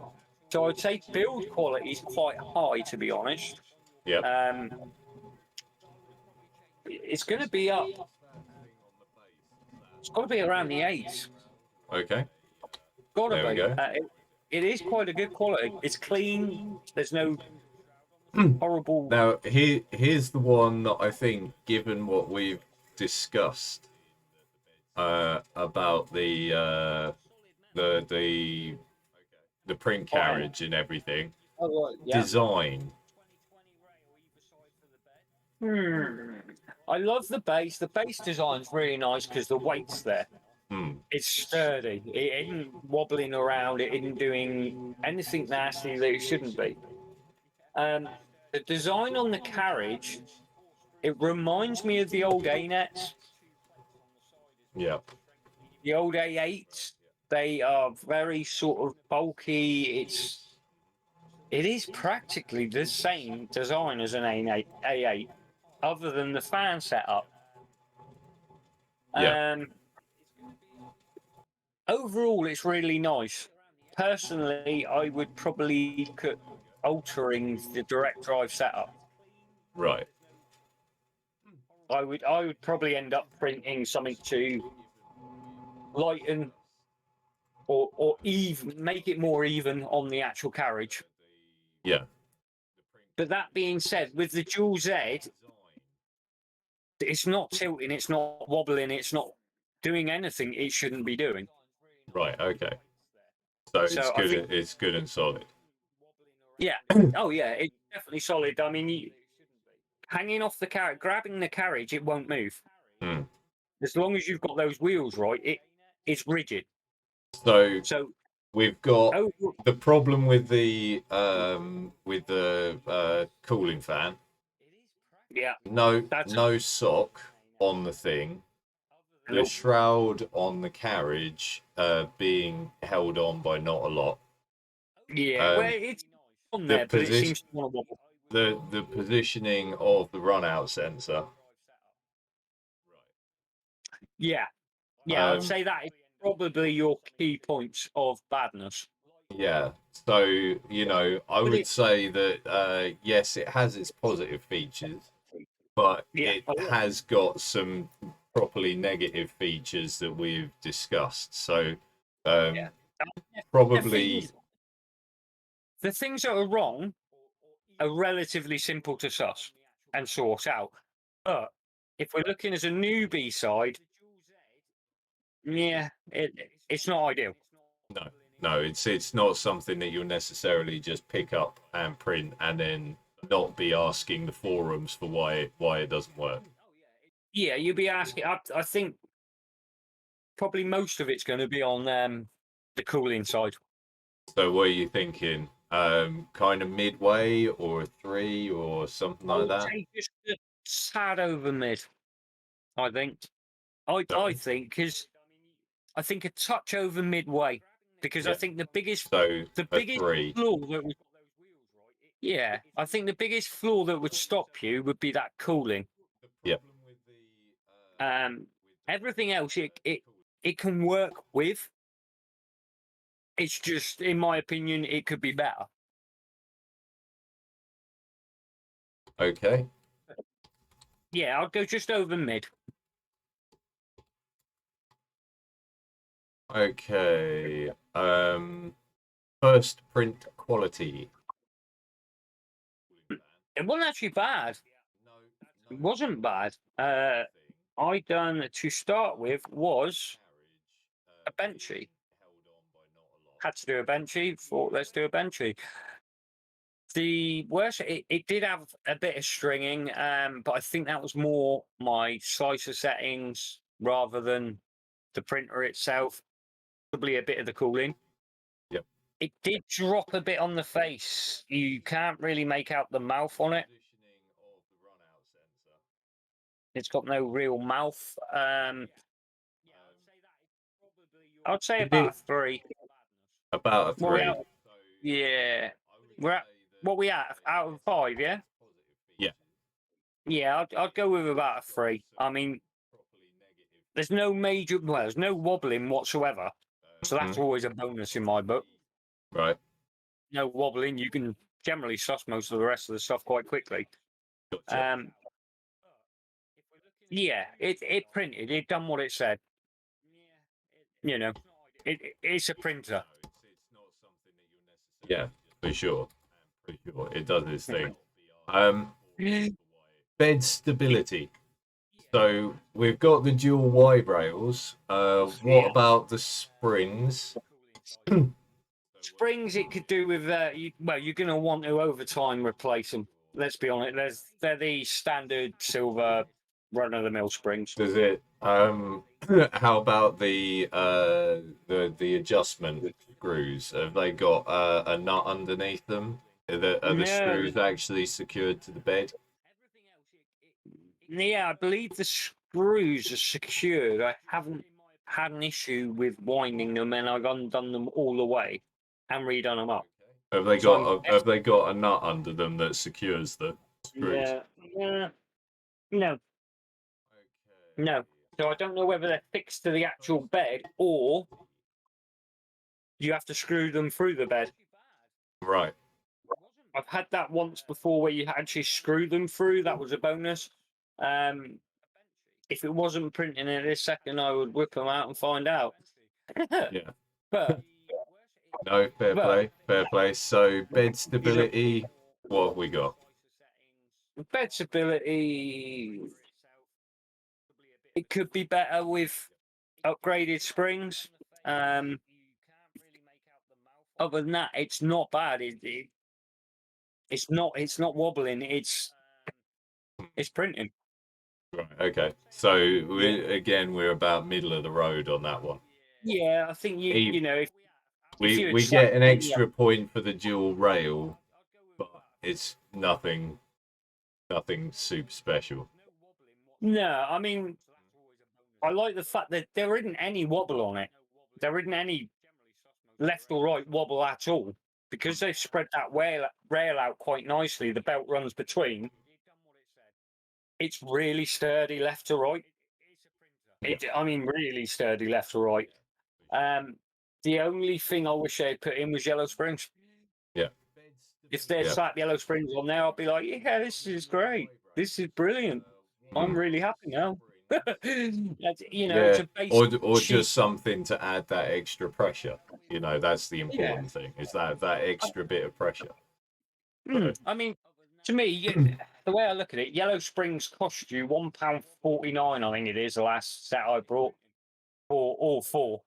So I'd say build quality is quite high, to be honest. Yeah. It's going to be up. It's got to be around the 8s. Okay. Got to There we be. go. It is quite a good quality. It's clean. There's no horrible. Now here's the one that I think, given what we've discussed about the print carriage and everything, Oh, right, yeah. design. I love the base. The base design's really nice because the weight's there. It's sturdy. It isn't wobbling around. It isn't doing anything nasty that it shouldn't be. The design on the carriage, it reminds me of the old A-nets, Yeah. the old A8s. They are very sort of bulky. It is practically the same design as an A8, other than the fan setup. Yeah. Overall, it's really nice. Personally, I would probably look at altering the direct drive setup. Right. I would probably end up printing something to lighten or even make it more even on the actual carriage. Yeah. But that being said, with the dual Z, it's not tilting, it's not wobbling, it's not doing anything it shouldn't be doing. Right. Okay. So it's So good. It's good and solid. Yeah. Oh, yeah. It's definitely solid. I mean, hanging off the carriage, grabbing the carriage, it won't move. As long as you've got those wheels right, it's rigid. So So we've got oh, the problem with the cooling fan. yeah. No sock on the thing. The Nope. shroud on the carriage being held on by not a lot. Yeah. Well, it's on there, but it seems to want to wobble. The positioning of the run out sensor. Yeah. Yeah, I'd say that is probably your key points of badness. Yeah. So, you know, I would say that yes, it has its positive features, but it has got some properly negative features that we've discussed. So probably the things that are wrong are relatively simple to suss and sort out. But if we're looking as a newbie side, yeah, it's not ideal. no, it's not something that you'll necessarily just pick up and print and then not be asking the forums for why it doesn't work. Yeah, you'll be asking. I think probably most of it's going to be on the cooling side. So what are you thinking? Kind of midway or a 3 or something like that? Just a sad over mid, I think. I think because I think a touch over midway because I think the biggest So the a biggest 3. flaw that Yeah, I think the biggest flaw that would stop you would be that cooling. Yep. Everything else it can work with. It's just, in my opinion, it could be better. Okay. Yeah, I'd go just over mid. Okay. First print quality. It wasn't actually bad. It wasn't bad. I done to start with was a benchy. Had to do a benchy. Thought let's do a benchy. The worst, it did have a bit of stringing, but I think that was more my slicer settings rather than the printer itself. Probably a bit of the cooling. Yep. It did drop a bit on the face. You can't really make out the mouth on it. It's got no real mouth. I'd say about a 3. About a 3. Yeah. We're at, what we at out of 5, yeah? Yeah. Yeah, I'd go with about a 3. I mean, there's no there's no wobbling whatsoever. So that's always a bonus in my book. Right. No wobbling, you can generally suss most of the rest of the stuff quite quickly. Gotcha. Yeah, it printed, it done what it said. You know, it's a printer. Yeah, for sure. For sure. It does its thing. Bed stability. So we've got the dual wide rails. What about the springs? Springs, it could do with you're going to want to over time replace them. Let's be honest. They're the standard silver run of the mill springs. Does it? How about the adjustment screws? Have they got a nut underneath them? Are the screws actually secured to the bed? Yeah, I believe the screws are secured. I haven't had an issue with winding them, and I've undone them all the way and redone them up. Have they got a nut under them that secures the screws? Yeah. No. No. So I don't know whether they're fixed to the actual bed or you have to screw them through the bed. Right. I've had that once before where you actually screw them through. That was a bonus. If it wasn't printing at this second, I would whip them out and find out. Yeah. But No, fair play. So bed stability, what have we got? Bed stability, it could be better with upgraded springs. Other than that, it's not bad. It's not wobbling. It's printing. Right. Okay. So we're about middle of the road on that one. Yeah, I think you know if we get an extra point for the dual rail, but it's nothing super special. No, I mean, I like the fact that there isn't any wobble on it. There isn't any left or right wobble at all because they've spread that rail out quite nicely. The belt runs between. It's really sturdy left to right. I mean, really sturdy left to right. The only thing I wish they put in was yellow springs. Yeah. If they slap yellow springs on there, I'll be like, yeah, this is great. This is brilliant. I'm really happy now. It's a basic or just something to add that extra pressure. That's the important thing. Is that extra bit of pressure. I mean, to me, the way I look at it, yellow springs cost you £1.49. I think it is the last set I brought for all 4.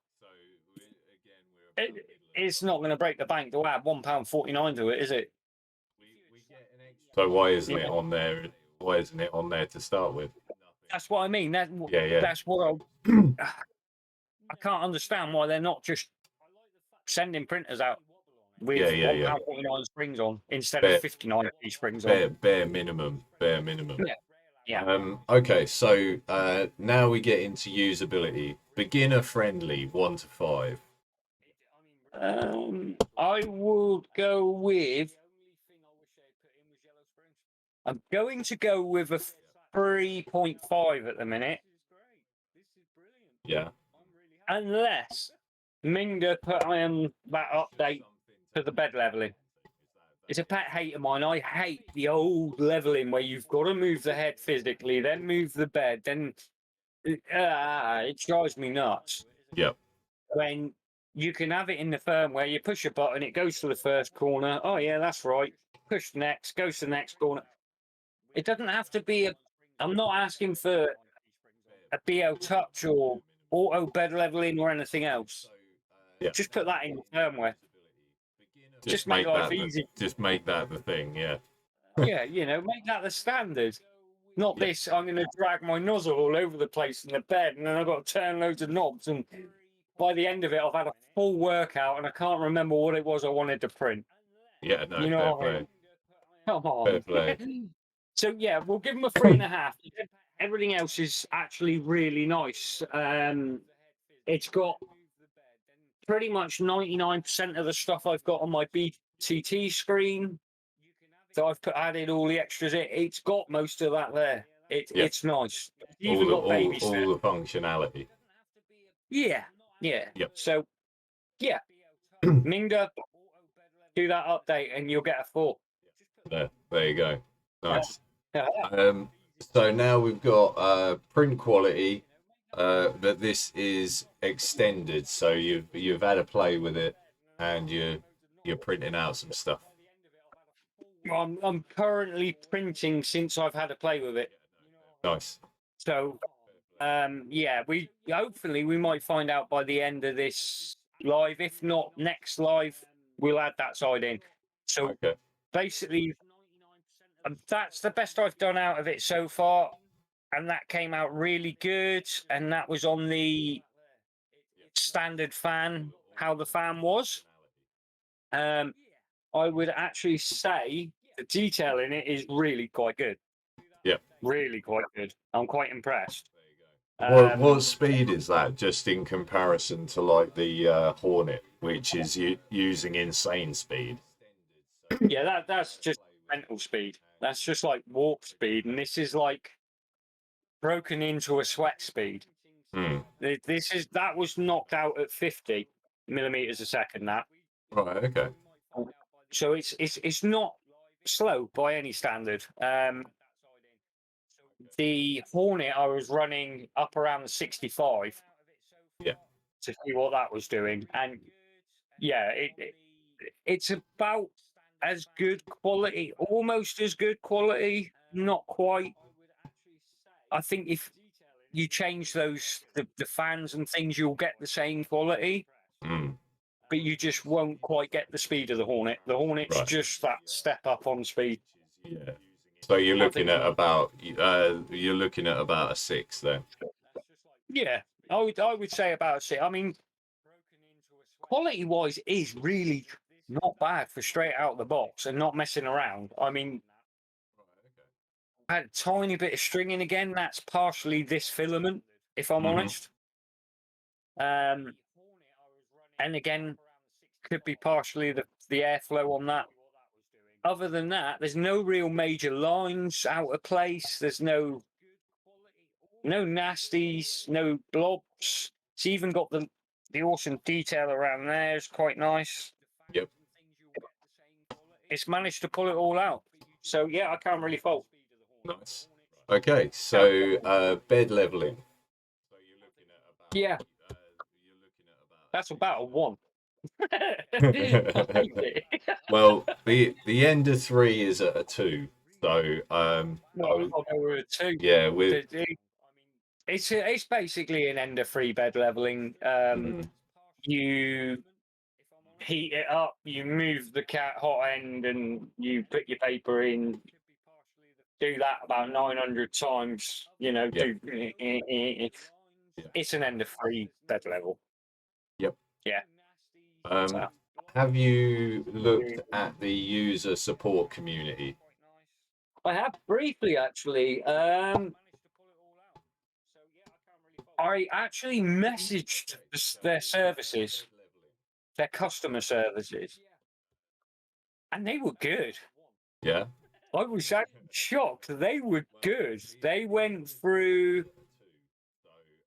It's not going to break the bank to add £1.49 to it, is it? So why isn't it on there? Why isn't it on there to start with? That's what I mean. That's what I can't understand why they're not just sending printers out with £1.49 springs on instead of 59p springs on. Bare minimum. Yeah. Okay, so now we get into usability. Beginner friendly, 1 to 5. I would go with I'm going to go with a 3.5 at the minute. Yeah. Unless Mingda put on that update to the bed leveling. It's a pet hate of mine. I hate the old leveling where you've got to move the head physically, then move the bed, then it drives me nuts. Yep. When you can have it in the firmware, you push a button, it goes to the first corner. Oh yeah, that's right. Push next, goes to the next corner. It doesn't have to be a. I'm not asking for a BL touch or auto bed leveling or anything else. Yeah. Just put that in the firmware. Just make life that easy. Just make that the thing. Yeah. Yeah, make that the standard. Not this, I'm going to drag my nozzle all over the place in the bed and then I've got to turn loads of knobs. And by the end of it, I've had a full workout and I can't remember what it was I wanted to print. Yeah, no, You know fair what I play. mean? Come on. Fair play. So, yeah, we'll give them a 3.5. Everything else is actually really nice. It's got pretty much 99% of the stuff I've got on my BTT screen. So I've added all the extras. It's got most of that there. It's nice. It's even got baby steps. All the functionality. Yeah, yeah. Yep. So, yeah. Mingda, do that update and you'll get a 4. There you go. Nice. Yeah. So now we've got print quality, but this is extended. So you've had a play with it, and you're printing out some stuff. I'm currently printing since I've had a play with it. Nice. So, yeah, hopefully we might find out by the end of this live. If not next live, we'll add that side in. So Okay. basically, that's the best I've done out of it so far, and that came out really good. And that was on the standard fan, how the fan was. I would actually say the detail in it is really quite good. Yeah. Really quite good. I'm quite impressed. What speed is that, just in comparison to like the Hornet, which is using insane speed? Yeah, that's just mental speed. That's just like warp speed, and this is like broken into a sweat speed. That was knocked out at 50 millimeters a second. That Right. Okay. so it's not slow by any standard. The Hornet I was running up around the 65. Yeah. To see what that was doing, and yeah, it's about as good quality, almost as good quality, not quite. I think if you change the fans and things, you'll get the same quality, but you just won't quite get the speed of the Hornet. The Hornet's just that step up on speed. Yeah. So you're looking at about a 6 then. Yeah, I would say about a 6. I mean, quality wise is really not bad for straight out of the box and not messing around. I mean, I had a tiny bit of stringing again. That's partially this filament, if I'm honest. And again, could be partially the airflow on that. Other than that, there's no real major lines out of place. There's no nasties, no blobs. It's even got the awesome detail around there. It's quite nice. Yep. It's managed to pull it all out. So yeah, I can't really fault. Nice. Okay, so bed leveling. Yeah. That's about a 1. Well, the Ender 3 is at a 2. So we're at 2. Yeah, it's basically an Ender 3 bed leveling. You heat it up, you move the hot end, and you put your paper in. Do that about 900 times. It's an Ender 3 bed level. Yep. Yeah. Have you looked at the user support community? I have briefly, actually. I actually messaged their services, their customer services, and they were good. Yeah. I was actually shocked. They were good. They went through.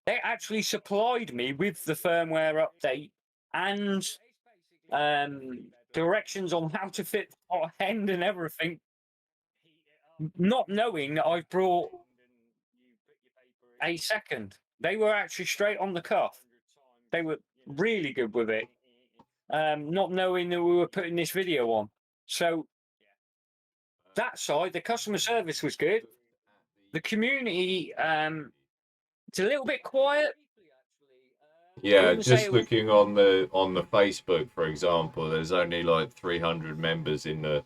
They actually supplied me with the firmware update and directions on how to fit the hot end and everything, not knowing that I brought a second. They were actually straight on the cuff. They were really good with it, not knowing that we were putting this video on. So that side, the customer service was good. The community, it's a little bit quiet. Yeah, just looking on the Facebook, for example, there's only like 300 members in the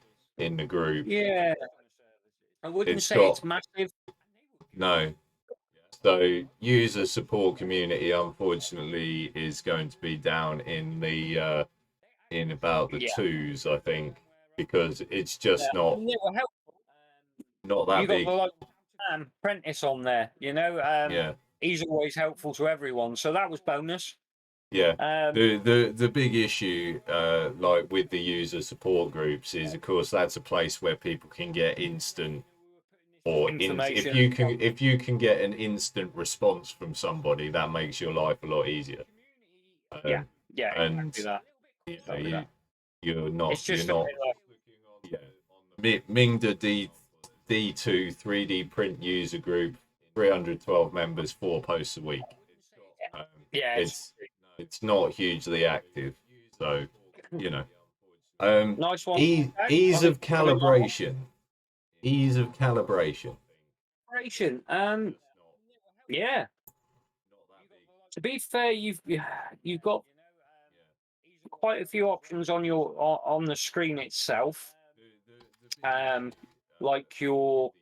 group. Yeah, I wouldn't It's say got it's massive. no. So user support community, unfortunately, is going to be down in the in about the Yeah. twos, I think, because it's just Yeah. not They were helpful. not that You got big. the like apprentice on there, you know. Yeah, He's always helpful to everyone, so that was bonus. yeah. Um, The big issue, like with the user support groups, is of course that's a place where people can get instant or Information. if you can get an instant response from somebody, that makes your life a lot easier. Yeah, and exactly that. you know, Exactly that. you're not It's just you're not a bit like, Mingda D2 3D print user group, 312 members, 4 posts a week. yeah, It's not hugely active, so you know. nice one. Ease of calibration. Ease of calibration. Yeah. To be fair, you've got quite a few options on on the screen itself, like your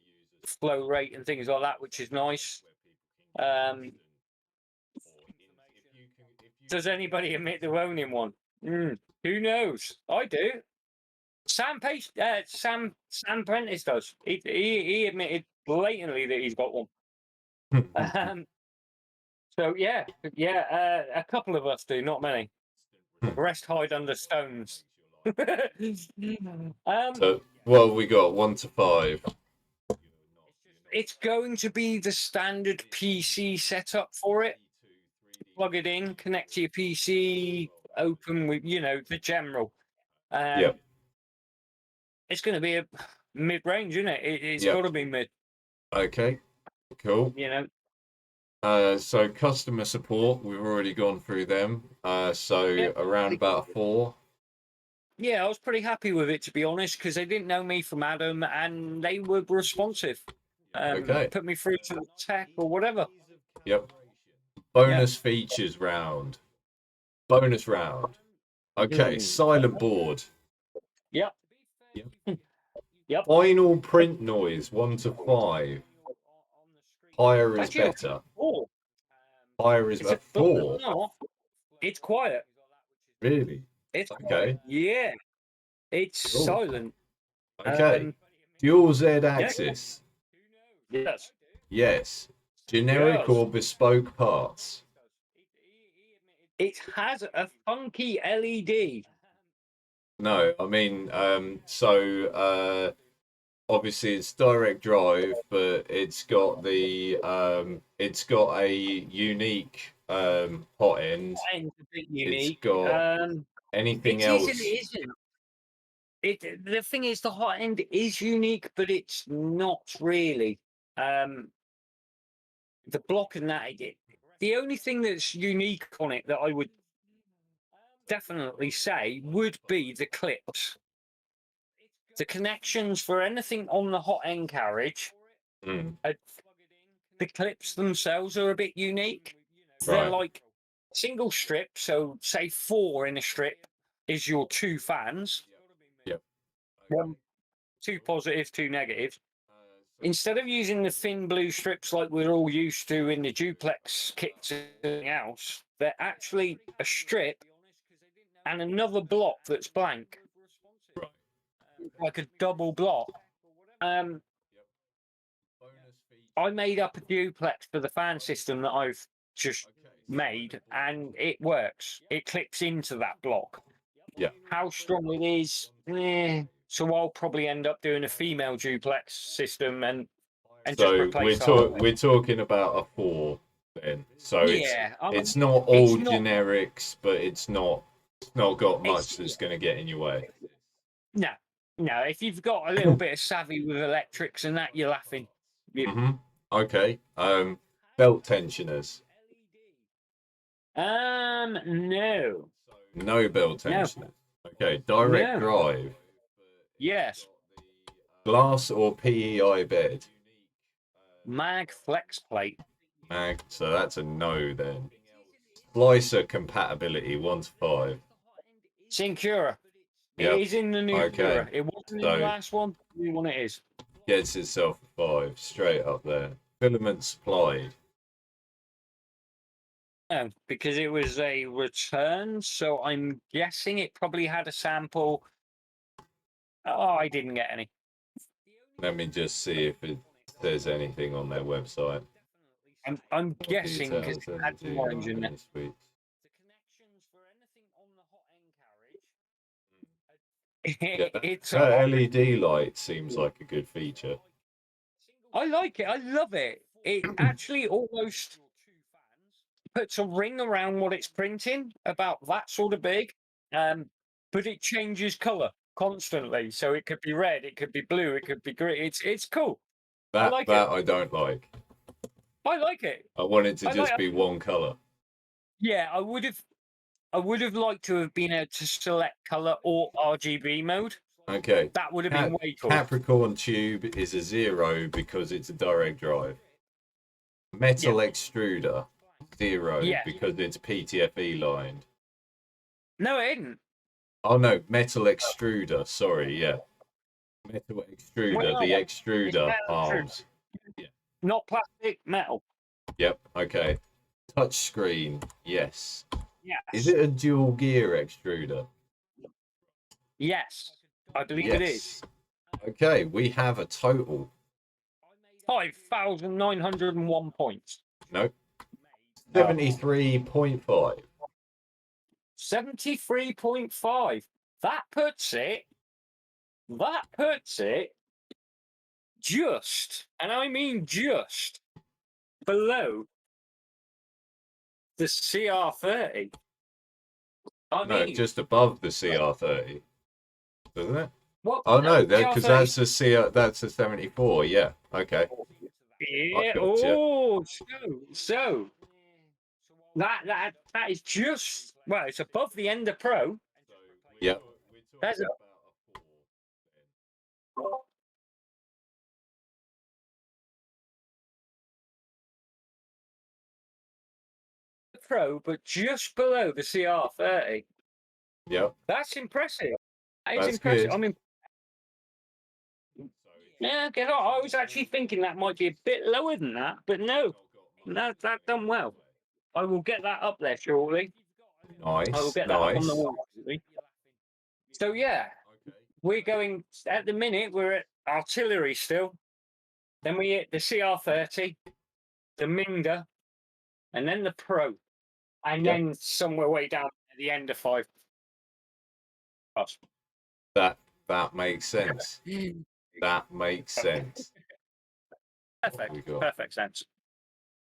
flow rate and things like that, which is nice. Does anybody admit to owning one? Who knows? I do. Sam Prentice does. He admitted blatantly that he's got one. So yeah, a couple of us do, not many. The rest hide under stones. So, well, we got 1 to 5. It's going to be the standard PC setup for it. Plug it in, connect to your PC, open with the general. Yep. It's going to be a mid-range, isn't it? It's got to be mid. Okay. Cool. So customer support, we've already gone through them. Around about 4. Yeah, I was pretty happy with it, to be honest, because they didn't know me from Adam and they were responsive. Put me through to the tech or whatever. Yep. Bonus features round. Bonus round. Okay, silent board. Yep. Yep. Final print noise, 1 to 5. Higher is better. Higher is better. 4. It's quiet. Really? It's okay. Quiet. Yeah. It's silent. Okay. Dual Z axis. Yes. Yes. Generic or bespoke parts. It has a funky LED. No, I mean, obviously it's direct drive, but it's got it's got a unique hot end. A bit unique. It's got anything else. It isn't. The thing is, the hot end is unique, but it's not really. The block and that, the only thing that's unique on it that I would definitely say would be the clips. The connections for anything on the hot end carriage, the clips themselves are a bit unique. They're like single strip, so say 4 in a strip is your 2 fans. Yep. 2 positives, 2 negatives. Instead of using the thin blue strips like we're all used to in the duplex kits and everything else, they're actually a strip and another block that's blank. Like a double block. I made up a duplex for the fan system that I've just made, and it works. It clips into that block. Yeah. How strong it is, So I'll probably end up doing a female duplex system and just So replace the whole thing. we're talking about a 4 then. So Yeah, it's not all generics, but it's not got much that's going to get in your way. No, no. If you've got a little bit of savvy with electrics and that, you're laughing. Okay. Belt tensioners. No. No belt tensioners. Okay. Direct drive. Yes. Glass or PEI bed. Mag flex plate. Mag. So that's a no then. Slicer compatibility 1 to 5. Syncura. Yep. It is in the new Okay. Cura. It wasn't in the last one. The new one it is. Gets itself a 5 straight up there. Filament supplied. No, because it was a return, so I'm guessing it probably had a sample. Oh, I didn't get any. Let me just see if there's anything on their website. I'm guessing because Details, it had some orange in there. sweet. It's that LED light seems like a good feature. I like it. I love it. It actually almost puts a ring around what it's printing, about that sort of big. But it changes color constantly. So it could be red, it could be blue, it could be green. It's cool. I like it. I don't like. I like it. I want it to just be one color. Yeah, I would have liked to have been able to select color or RGB mode. Okay. That would have been way cool. Capricorn tube is a 0 because it's a direct drive. Metal extruder 0 because it's PTFE lined. No, it isn't. Oh no, metal extruder. Sorry, yeah. Metal extruder, the extruder arms. Yeah. Not plastic, metal. Yep, okay. Touch screen, yes. Yes. Is it a dual gear extruder? Yes, I believe it is. Okay, we have a total 5,901 points. Nope. 73.5. 73.5. That puts it just, and I mean just, below the CR30. No, just above the CR30, doesn't it? What? Oh no, because that's a 74. Yeah. Okay. Yeah. Oh, so that is just, well, it's above the Ender Pro. Yep. That's Pro, but just below the CR30. Yep. That's impressive. That is That's impressive. good. I mean, yeah, I was actually thinking that might be a bit lower than that, but no, that done well. I will get that up there shortly. Nice. I will get that up on the wall. So yeah, we're going at the minute. We're at artillery still. Then we hit the CR30, the Mingda, and then the Pro, and then somewhere way down at the end of 5. That makes sense. That makes sense. Perfect sense.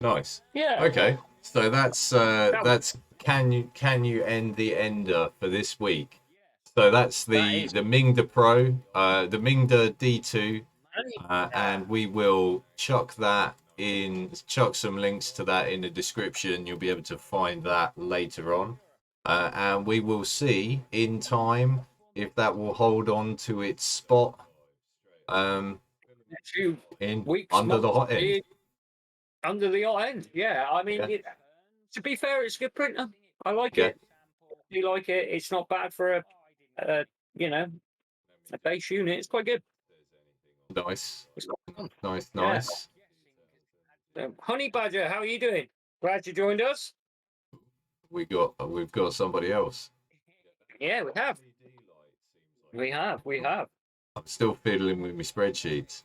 Nice. Yeah. Okay. So that's can you end the ender for this week? So that's the Mingda Pro, the Mingda D2, and we will chuck some links to that in the description. You'll be able to find that later on, and we will see in time if that will hold on to its spot. Under the hot end. Under the hot end, yeah. I mean, to be fair, it's a good printer. I like it. You like it? It's not bad for a base unit. It's quite good. Nice. Nice. Honey Badger, how are you doing? Glad you joined us. We've got somebody else. Yeah, we have. I'm still fiddling with my spreadsheets.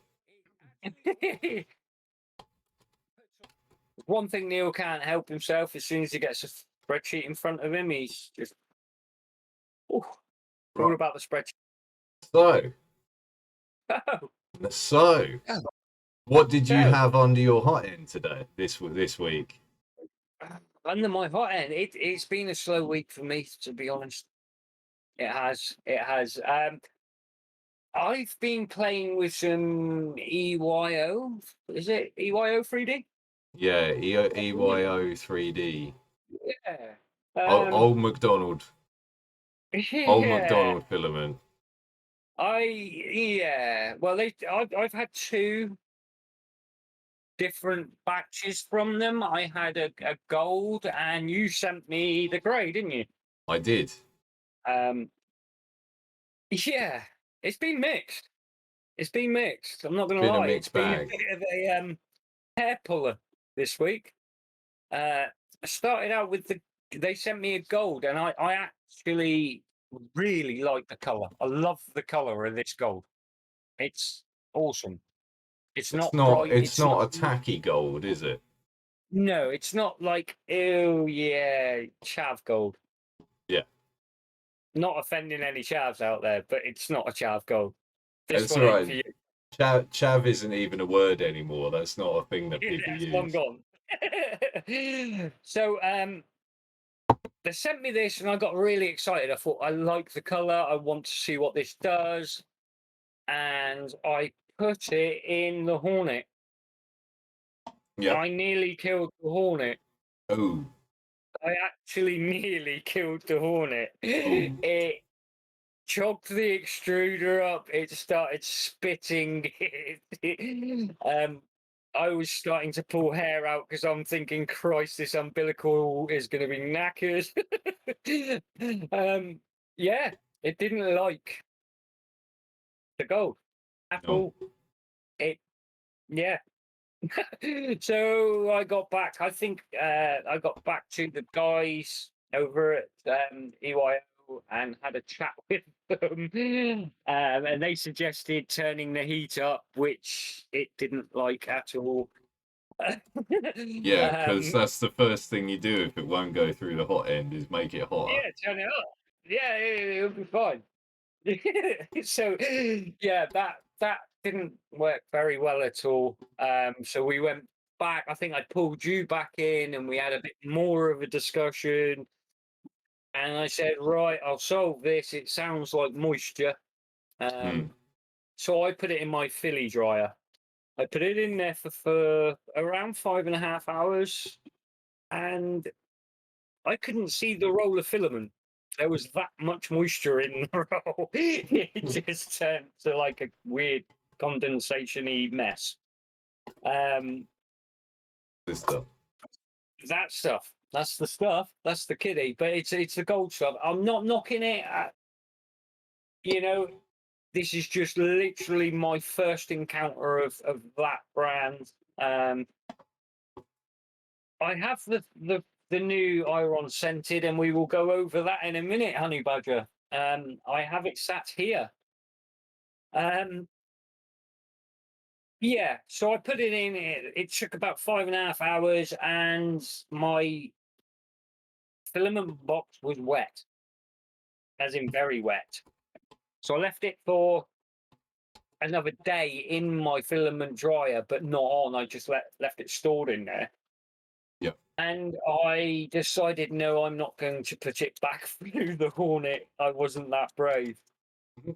One thing Neil can't help himself. As soon as he gets a spreadsheet in front of him, he's just all about the spreadsheet. So, Oh, so, oh, what did you so have under your hot end today? This week? under my hot end, it's been a slow week for me, to be honest. It has. It has. I've been playing with some EYO. Is it EYO 3D? Yeah, EYO 3D. Yeah. Old McDonald. Old Yeah. McDonald filament. Yeah. Well, I've had two different batches from them. I had a gold, and you sent me the grey, didn't you? I did. Um, yeah, it's been mixed. It's been mixed. I'm not gonna Been a lie. It's mixed been a bag. bit of a hair puller this week. I started out with they sent me a gold, and I actually really like the color. I love the color of this gold. It's awesome. It's It's not not. bright. It's It's not. not a tacky gold, is it? No, it's not like, oh yeah, chav gold. Yeah, Not offending any chavs out there, but it's not a chav gold. This that's one ain't for right. you. Chav isn't even a word anymore. That's not a thing that people That's long use. gone. So they sent me this, and I got really excited. I thought, I like the color. I want to see what this does, and I put it in the Hornet. Yep. I nearly killed the Hornet. Oh. I actually nearly killed the Hornet. Oh. It chogged the extruder up. It started spitting. I was starting to pull hair out because I'm thinking, Christ, this umbilical is going to be knackered. Yeah, it didn't like the gold at No. all. It, yeah. So I got back. I think I got back to the guys over at EYO and had a chat with them, and they suggested turning the heat up, which it didn't like at all. Yeah, because that's the first thing you do if it won't go through the hot end is make it hotter. Yeah, turn it up. Yeah, it'll be fine. So yeah, that didn't work very well at all. So we went back. I think I pulled you back in, and we had a bit more of a discussion. And I said, right, I'll solve this. It sounds like moisture. Mm. So I put it in my Philly dryer. I put it in there for around 5.5 hours, and I couldn't see the roll of filament. There was that much moisture in the roll. It just turned to like a weird condensation-y mess. This stuff. That stuff. That's the stuff. That's the kiddie. But it's the gold stuff. I'm not knocking it. You know, this is just literally my first encounter of that brand. I have the new Iron scented, and we will go over that in a minute, Honey Badger. I have it sat here. Yeah, so I put it in. It took about 5.5 hours, and my filament box was wet, as in very wet. So I left it for another day in my filament dryer, but not on. I just left it stored in there. Yep. And I decided, no, I'm not going to put it back through the Hornet. I wasn't that brave.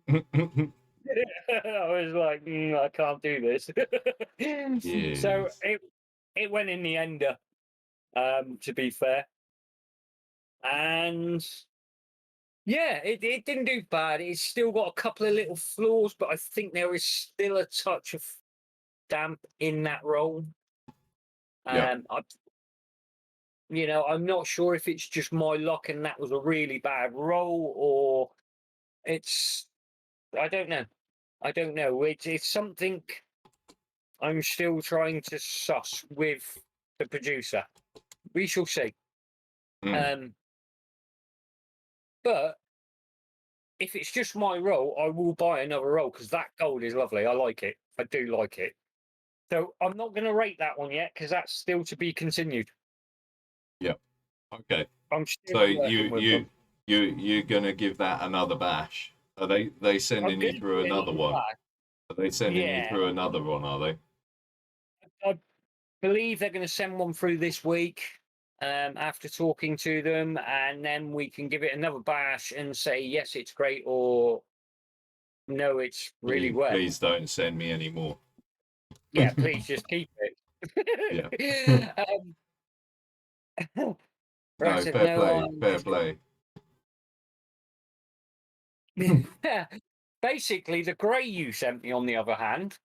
I was like, I can't do this. So Yes. it went in the ender, to be fair. And yeah, it didn't do bad. It's still got a couple of little flaws, but I think there is still a touch of damp in that roll. Yeah. I'm not sure if it's just my luck and that was a really bad roll, or it's, I don't know. I don't know. It's something I'm still trying to suss with the producer. We shall see. Mm. But if it's just my roll, I will buy another roll because that gold is lovely. I like it. I do like it. So I'm not going to rate that one yet because that's still to be continued. Yeah. Okay. I'm So still working with them. you're gonna give that another bash. Are they sending I'm you gonna through do it another in one? black. Are they sending you Yeah, through another one? Are they? I believe they're going to send one through this week. After talking to them, and then we can give it another bash and say yes, it's great, or no, it's really Please, wet. please don't send me any more. Yeah, please just keep Yeah. it. Right, No, so fair no, play, fair play. basically, the grey you sent me, on the other hand,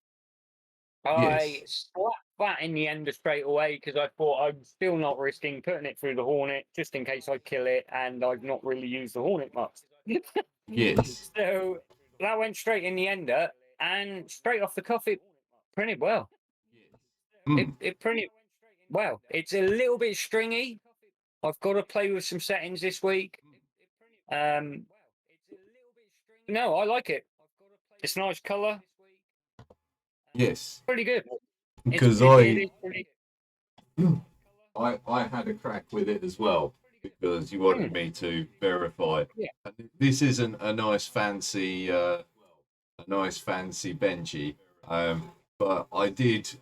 I Yes. slapped that in the ender straight away because I thought I'm still not risking putting it through the Hornet just in case I kill it, and I've not really used the Hornet much. Yes. So that went straight in the ender, and straight off the cuff, it printed well. Mm. It printed well. It's a little bit stringy. I've got to play with some settings this week. No, I like it. It's a nice colour. Yes. Pretty good. Because It is pretty. I had a crack with it as well because you wanted me to verify. Yeah. And this isn't a nice fancy benchy. But I did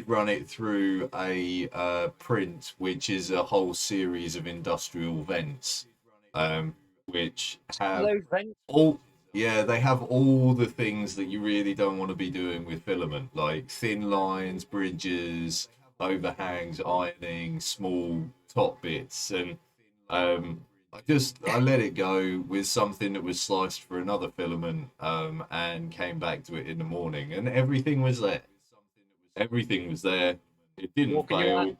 run it through a print, which is a whole series of industrial vents, which have Those vents. all, yeah, they have all the things that you really don't want to be doing with filament, like thin lines, bridges, overhangs, ironing, small top bits, and I let it go with something that was sliced for another filament, and came back to it in the morning, and everything was there. Everything was there. It didn't What can you add?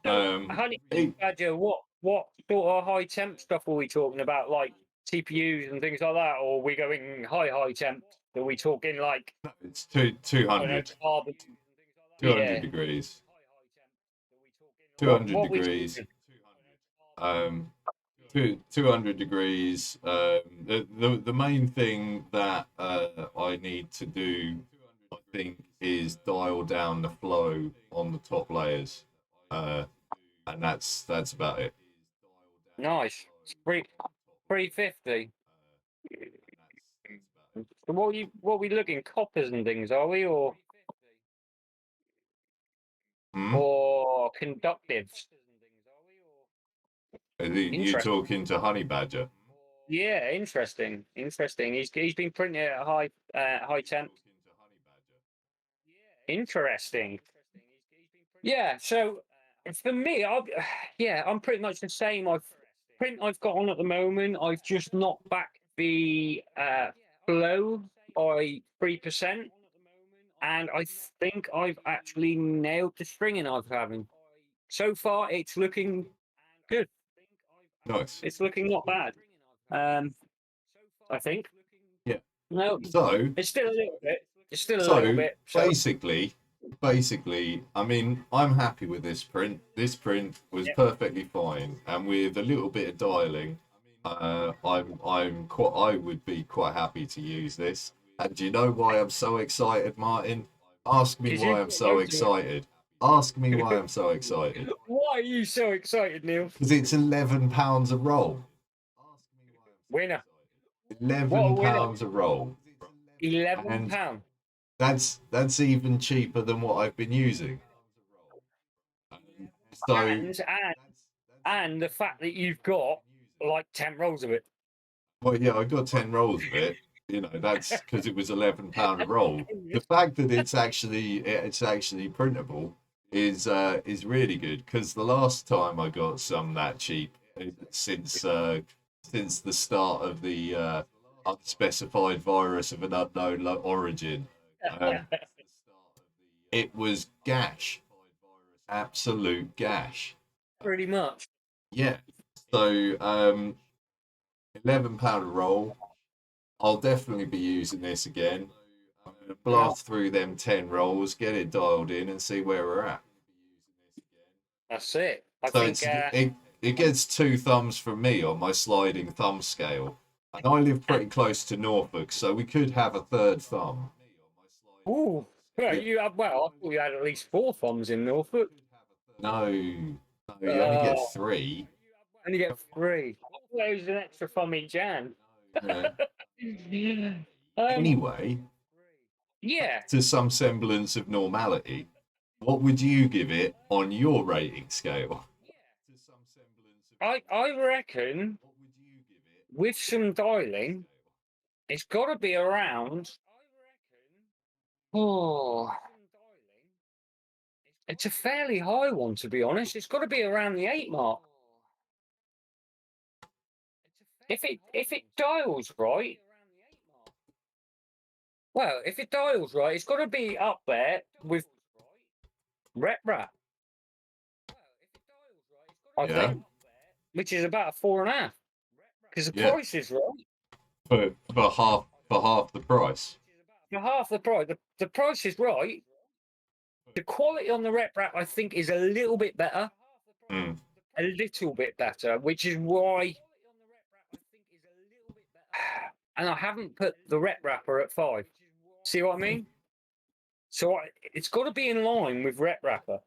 fail. So, honey It, badger, what sort of high temp stuff are we talking about, like TPUs and things like that, or are we going high temp? Are we talking like, it's I don't know, 200, carbon? 200 Yeah. degrees, What 200 what we degrees. talking? Um, 200 degrees. The main thing that I need to do, I think, is dial down the flow on the top layers, and that's about it. Nice. It's 350. So what are we looking, coppers and things, are we, Hmm? or conductives? Are you Interesting. talking to Honey Badger? Yeah, interesting. Interesting. He's been printing it at high temp. Interesting. Yeah. So for me, I'm pretty much the same. I've got on at the moment. I've just knocked back the flow by 3%, and I think I've actually nailed the stringing I've having. So far, it's looking good. Nice. It's looking not bad. I think. Yeah. No, So it's still a little bit. It's still a little so bit. So basically, I mean, I'm happy with this print. This print was yeah. perfectly fine, and with a little bit of dialing, I would be quite happy to use this. And do you know why I'm so excited, Martin? Ask me 'Cause why you've I'm got so loads of it. excited. Ask me why I'm so excited. Why are you so excited, Neil? Because it's £11 a roll. Winner. What a £11 winner. a roll, £11. and that's even cheaper than what I've been using. So And the fact that you've got like 10 rolls of it. well, yeah, I got 10 rolls of it. You know, that's because it was £11 a roll. The fact that it's actually printable is really good, because the last time I got some that cheap, since the start of the unspecified virus of an unknown origin, um, it was gash, absolute gash. Pretty much. Yeah. So £11 a roll. I'll definitely be using this again. I'm gonna blast through them 10 rolls, get it dialed in, and see where we're at. That's it. I So think it gets 2 thumbs from me on my sliding thumb scale, and I live pretty close to Norfolk, so we could have a third thumb. ooh. Well, Yeah. I thought you had at least 4 thumbs in Norfolk. No, you only get 3. And you get 3. I thought it was an extra thumb each hand. Yeah. Anyway, Yeah, to some semblance of normality, what would you give it on your rating scale? I reckon with some dialing, it's got to be around. Oh, it's a fairly high one, to be honest. It's got to be around the 8 mark. If it dials right, well, if it dials right, it's got to be up there with Rep Rap, I Yeah, think, which is about a 4.5, because the yeah, price is right for half the price. for half the price. The price is right. The quality on the Rep Rap, I think, is a little bit better. Mm. A little bit better, which is why. And I haven't put the Rep Rapper at 5. See what I mean? So it's got to be in line with Rep Rapper.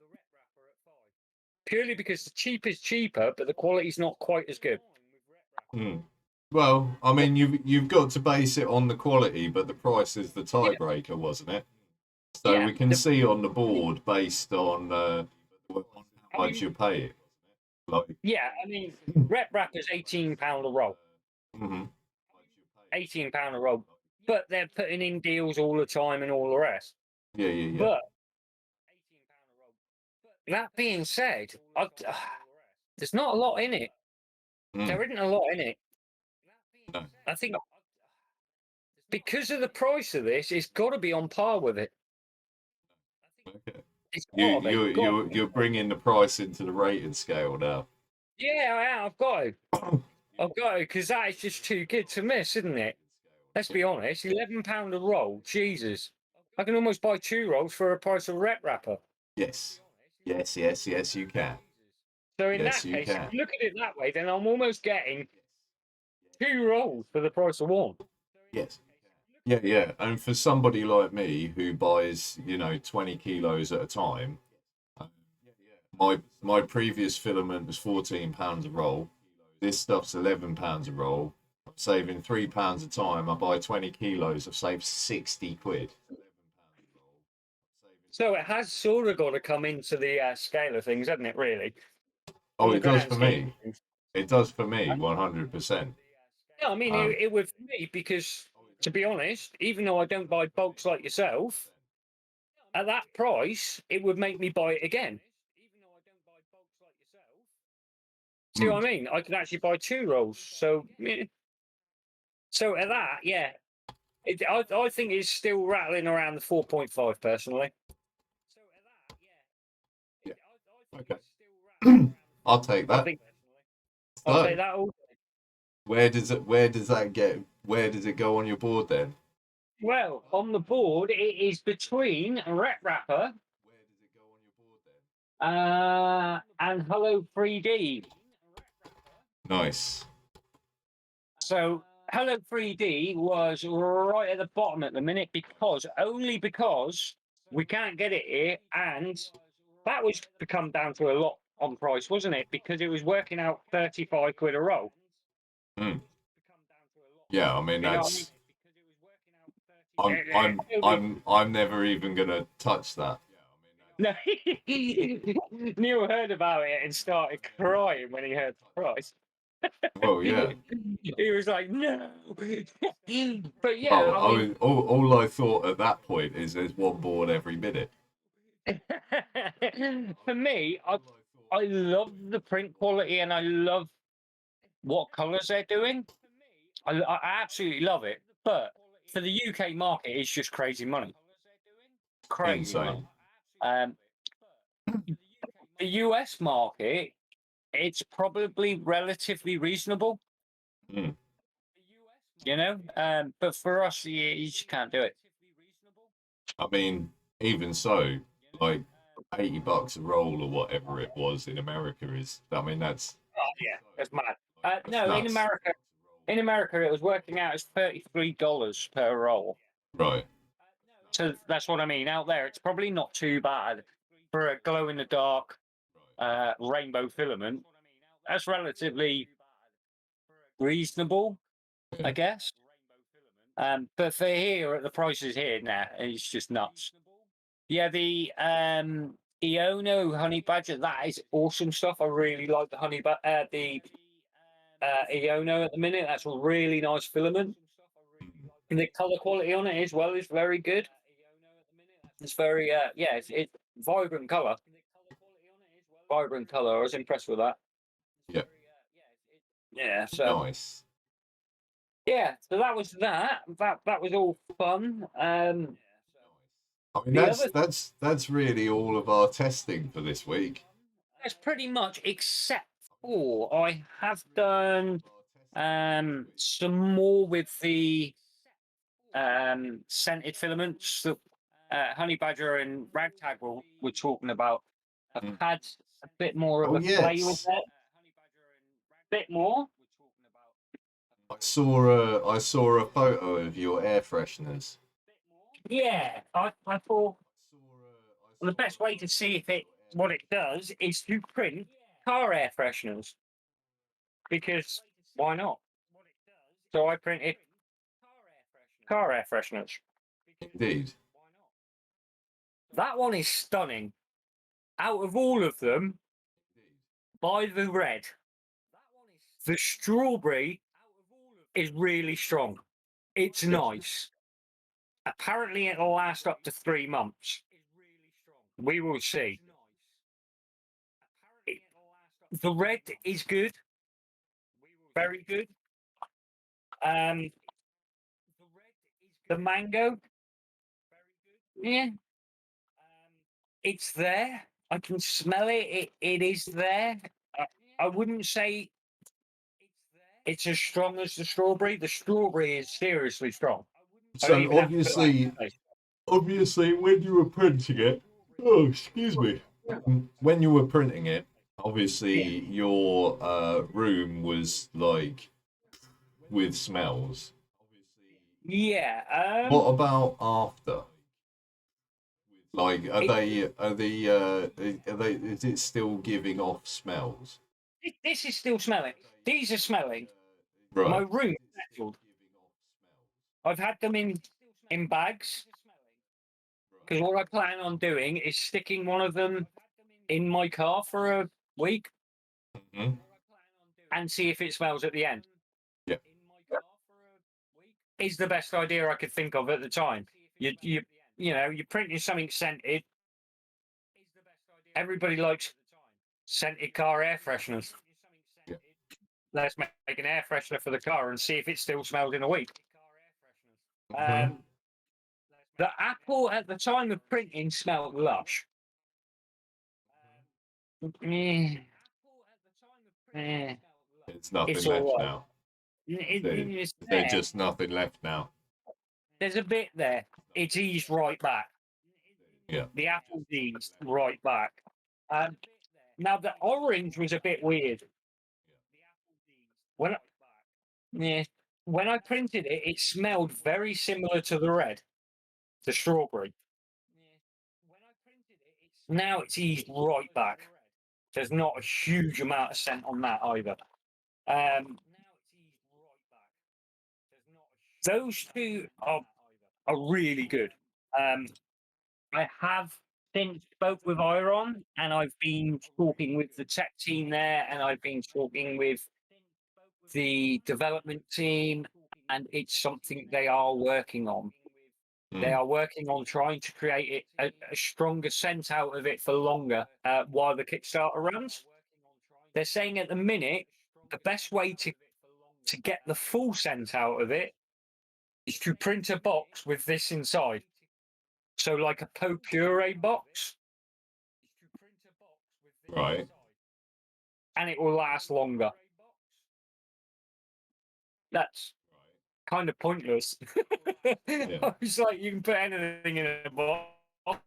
Purely because the cheap is cheaper, but the quality's not quite as good. Mm. Well, I mean, you've got to base it on the quality, but the price is the tiebreaker, wasn't it? So Yeah, we can see on the board based on how much you pay it. Like, yeah, I mean, Rep Rapper's £18 a roll. mhm. £18 a roll. But they're putting in deals all the time and all the rest. Yeah, yeah, yeah. But that being said, there's not a lot in it. Mm. There isn't a lot in it. No. I think because of the price of this, it's got to be on par with it. Okay. It's got to be. You're bringing the price into the rated scale now. Yeah, I've got to. I've got to, because that is just too good to miss, isn't it? Let's be honest, £11 a roll, Jesus. I can almost buy 2 rolls for a price of Rep Rapper. Yes. Yes, you can. So in Yes, that you case, if can. you look at it that way, then I'm almost getting 2 rolls for the price of 1. Yes. Yeah, yeah. And for somebody like me who buys, 20 kilos at a time, my previous filament was £14 a roll. This stuff's £11 a roll. I'm saving £3 a time. I buy 20 kilos. I've saved 60 quid. So it has sort of got to come into the scale of things, hasn't it, really? Oh, On the it does grand for scheme me. of things. It does for me, 100%. Yeah, I mean, Um, it would for me because, to be honest, even though I don't buy bulks like yourself, at that price, it would make me buy it again. See what I mean? I could actually buy 2 rolls. So, yeah. So at that, yeah, I think it's still rattling around the 4.5 personally. yeah. Okay. I'll take I that. think I'll So, take that all. where does it go on your board then? Well, on the board, it is between Rep Rapper and Hello 3D. Nice. So Hello 3D was right at the bottom at the minute only because we can't get it here, and that was to come down to a lot on price, wasn't it? Because it was working out 35 quid a roll. Mm. Yeah, I mean You know what I mean? that's I'm never even gonna touch that. No, Neil heard about it and started crying when he heard the price. Well, yeah. He was like, "No," but yeah, Well, I I mean, was all I thought at that point is there's one board every minute. for me, I love the print quality and I love what colours they're doing. I absolutely love it, but for the UK market, it's just crazy money. Crazy money. Insane. The US market, it's probably relatively reasonable, Mm. but for us, you just can't do it. I mean, even so, like $80 a roll or whatever it was in America is. I mean, that's Oh, yeah, that's mad. No, nuts. in America, it was working out as $33 per roll. Right. So that's what I mean. Out there, it's probably not too bad for a glow in the dark rainbow filament. That's relatively reasonable, I Yeah. guess. But for here, at the prices here, nah, it's just nuts. Yeah, the Iono honey badger, that is awesome stuff. I really like the the Iono at the minute. That's a really nice filament. And the color quality on it as well is very good. It's very yeah, it's vibrant color. Vibrant color. I was impressed with that. Yeah. Yeah. So Nice. yeah, so that was that. That was all fun. I mean, The that's really all of our testing for this week. That's pretty much, except for I have done some more with the scented filaments that Honey Badger and Ragtag were talking about. I've had a bit more of Oh, a play with yes. it. Bit more. I saw a photo of your air fresheners. Yeah, I thought the best way to see if what it does is to print car air fresheners, because why not? So I printed car air fresheners. Indeed. That one is stunning. Out of all of them, by the red, the strawberry is really strong. It's nice. Apparently, it'll last up to 3 months. We will see. The red is good. Very good. The mango, yeah, it's there. I can smell it. It is there. I wouldn't say it's as strong as the strawberry. The strawberry is seriously strong. So obviously, when you were printing it, oh, excuse me, when you were printing it, obviously your room was like with smells. Yeah. What about after? Like, is it still giving off smells? This is still smelling. These are smelling. Right. My room is settled. I've had them in bags, because what I plan on doing is sticking one of them in my car for a week and see if it smells at the end. Yeah. Is the best idea I could think of at the time. You know, you're printing something scented. Everybody likes scented car air fresheners. Yeah. Let's make an air freshener for the car and see if it still smells in a week. The apple at the time of printing smelled lush. It's nothing It's left all right. now. It's There's there. just nothing left now. There's a bit there. It's eased right back. Yeah. The apple eased right back. Now the orange was a bit weird. When I printed it, it smelled very similar to the red, the strawberry. Now it's eased right back. There's not a huge amount of scent on that either. Those two are really good. I have since spoke with Iron, and I've been talking with the tech team there, and I've been talking with the development team, and it's something they are working on. They are working on trying to create a stronger scent out of it for longer while the Kickstarter runs. They're saying at the minute, the best way to get the full scent out of it is to print a box with this inside. So like a pot puree box. Right. And it will last longer. That's kind of pointless. I was like, you can put anything in a box.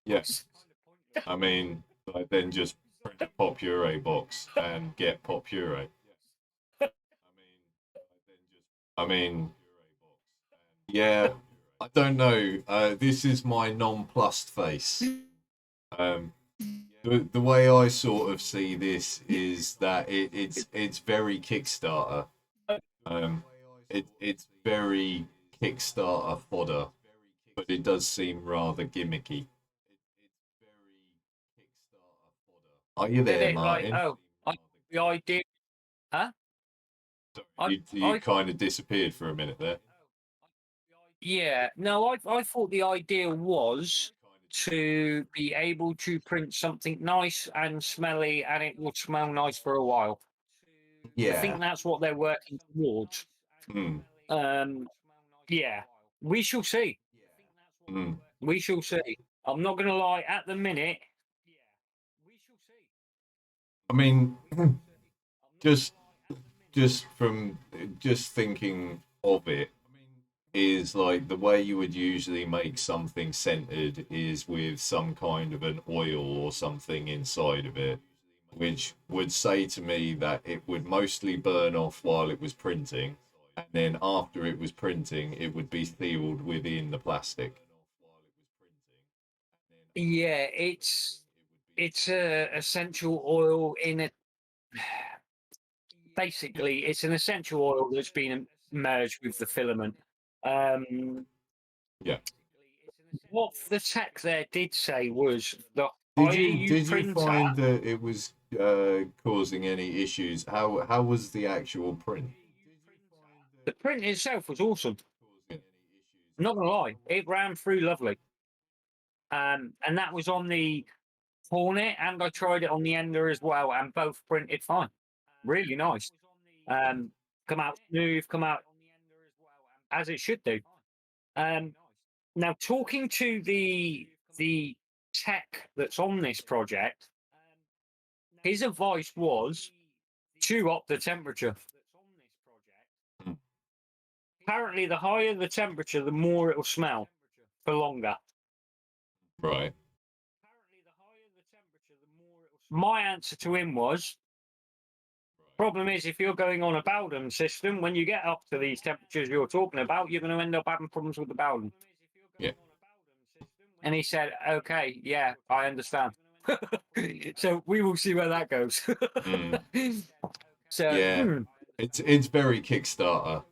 Yes. I mean, like, then just print a pop puree box and get pop puree. I mean, yeah, I don't know. This is my nonplussed face. The way I sort of see this is that it's very Kickstarter. It's very Kickstarter fodder, but it does seem rather gimmicky. Are you Did there, it like, Martin? the idea, huh? You kind of disappeared for a minute there. Yeah, no, I thought the idea was to be able to print something nice and smelly, and it will smell nice for a while. I Yeah. think that's what they're working towards. Mm. Yeah, we shall see. Mm. We shall see. I'm not going to lie. At the minute, I mean, just from just thinking of it is like the way you would usually make something scented is with some kind of an oil or something inside of it, which would say to me that it would mostly burn off while it was printing, and then after it was printing, it would be sealed within the plastic. yeah, it's a essential oil in a. Basically, it's an essential oil that's been merged with the filament. Yeah. What the tech there did say was the Did higher you you print find at, that it was causing any issues? How was the actual print? the print itself was awesome. Not gonna lie, it ran through lovely. And that was on the Hornet, and I tried it on the Ender as well, and both printed fine. Really nice. Come out smooth, come out as it should do. Now, talking to the tech that's on this project, his advice was to up the temperature. Hmm. Apparently, the higher the temperature, the more it will smell for longer. Right. My answer to him was, problem is, if you're going on a Bowden system, when you get up to these temperatures you're talking about, you're going to end up having problems with the Bowden. Yeah. And he said, okay, yeah, I understand. So we will see where that goes. So, Yeah. It's very Kickstarter.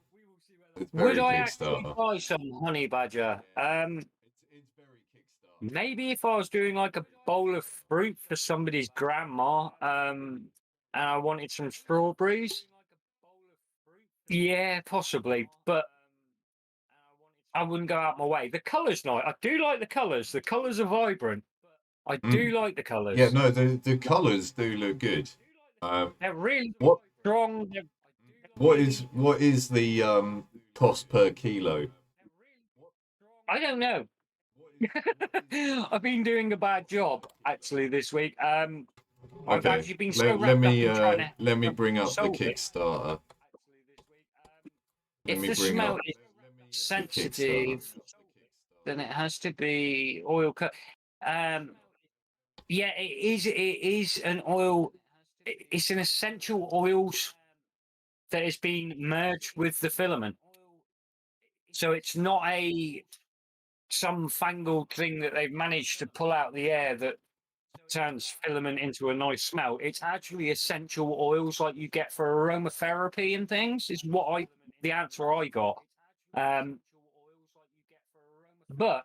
It's would very I actually Kickstarter. buy some honey badger? Maybe if I was doing like a bowl of fruit for somebody's grandma, and I wanted some strawberries. Yeah, possibly, but I wouldn't go out my way. The colour's nice. I do like the colours. The colours are vibrant. I do like the colours. Yeah, no, the colours do look good. They're really What strong. what is the cost per kilo? I don't know. I've been doing a bad job actually this week. I've Okay, actually been so let wrapped up me in trying to let me bring up the solve it. Kickstarter. Let If me the bring smell up is the Kickstarter. sensitive, then it has to be oil cut. Yeah, it is. It is an oil. It's an essential oils that has been merged with the filament. So it's not some fangled thing that they've managed to pull out the air that turns filament into a nice smell. It's actually essential oils like you get for aromatherapy and things. Is the answer I got. But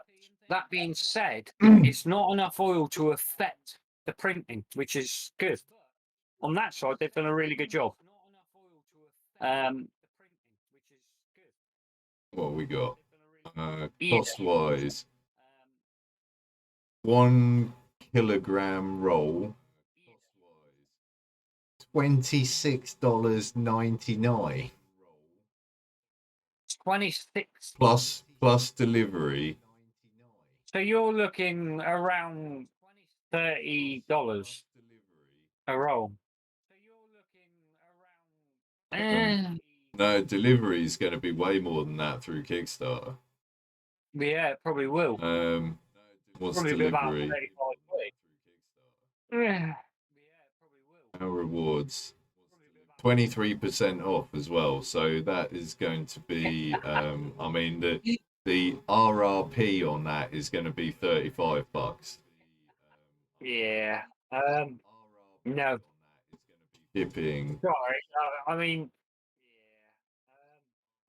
that being said, it's not enough oil to affect the printing, which is good. On that side, they've done a really good job. What we got? Yeah, Cost wise, 1 kilogram roll, $26.99 26. plus delivery. So you're looking around $30 a roll. No, delivery is going to be way more than that through Kickstarter. Yeah, it probably will. What's Probably be about delivery? 35 Our rewards. 23% off as well. So that is going to be I mean the RRP on that is going to be $35. Yeah. No. Shipping. Sorry. I mean,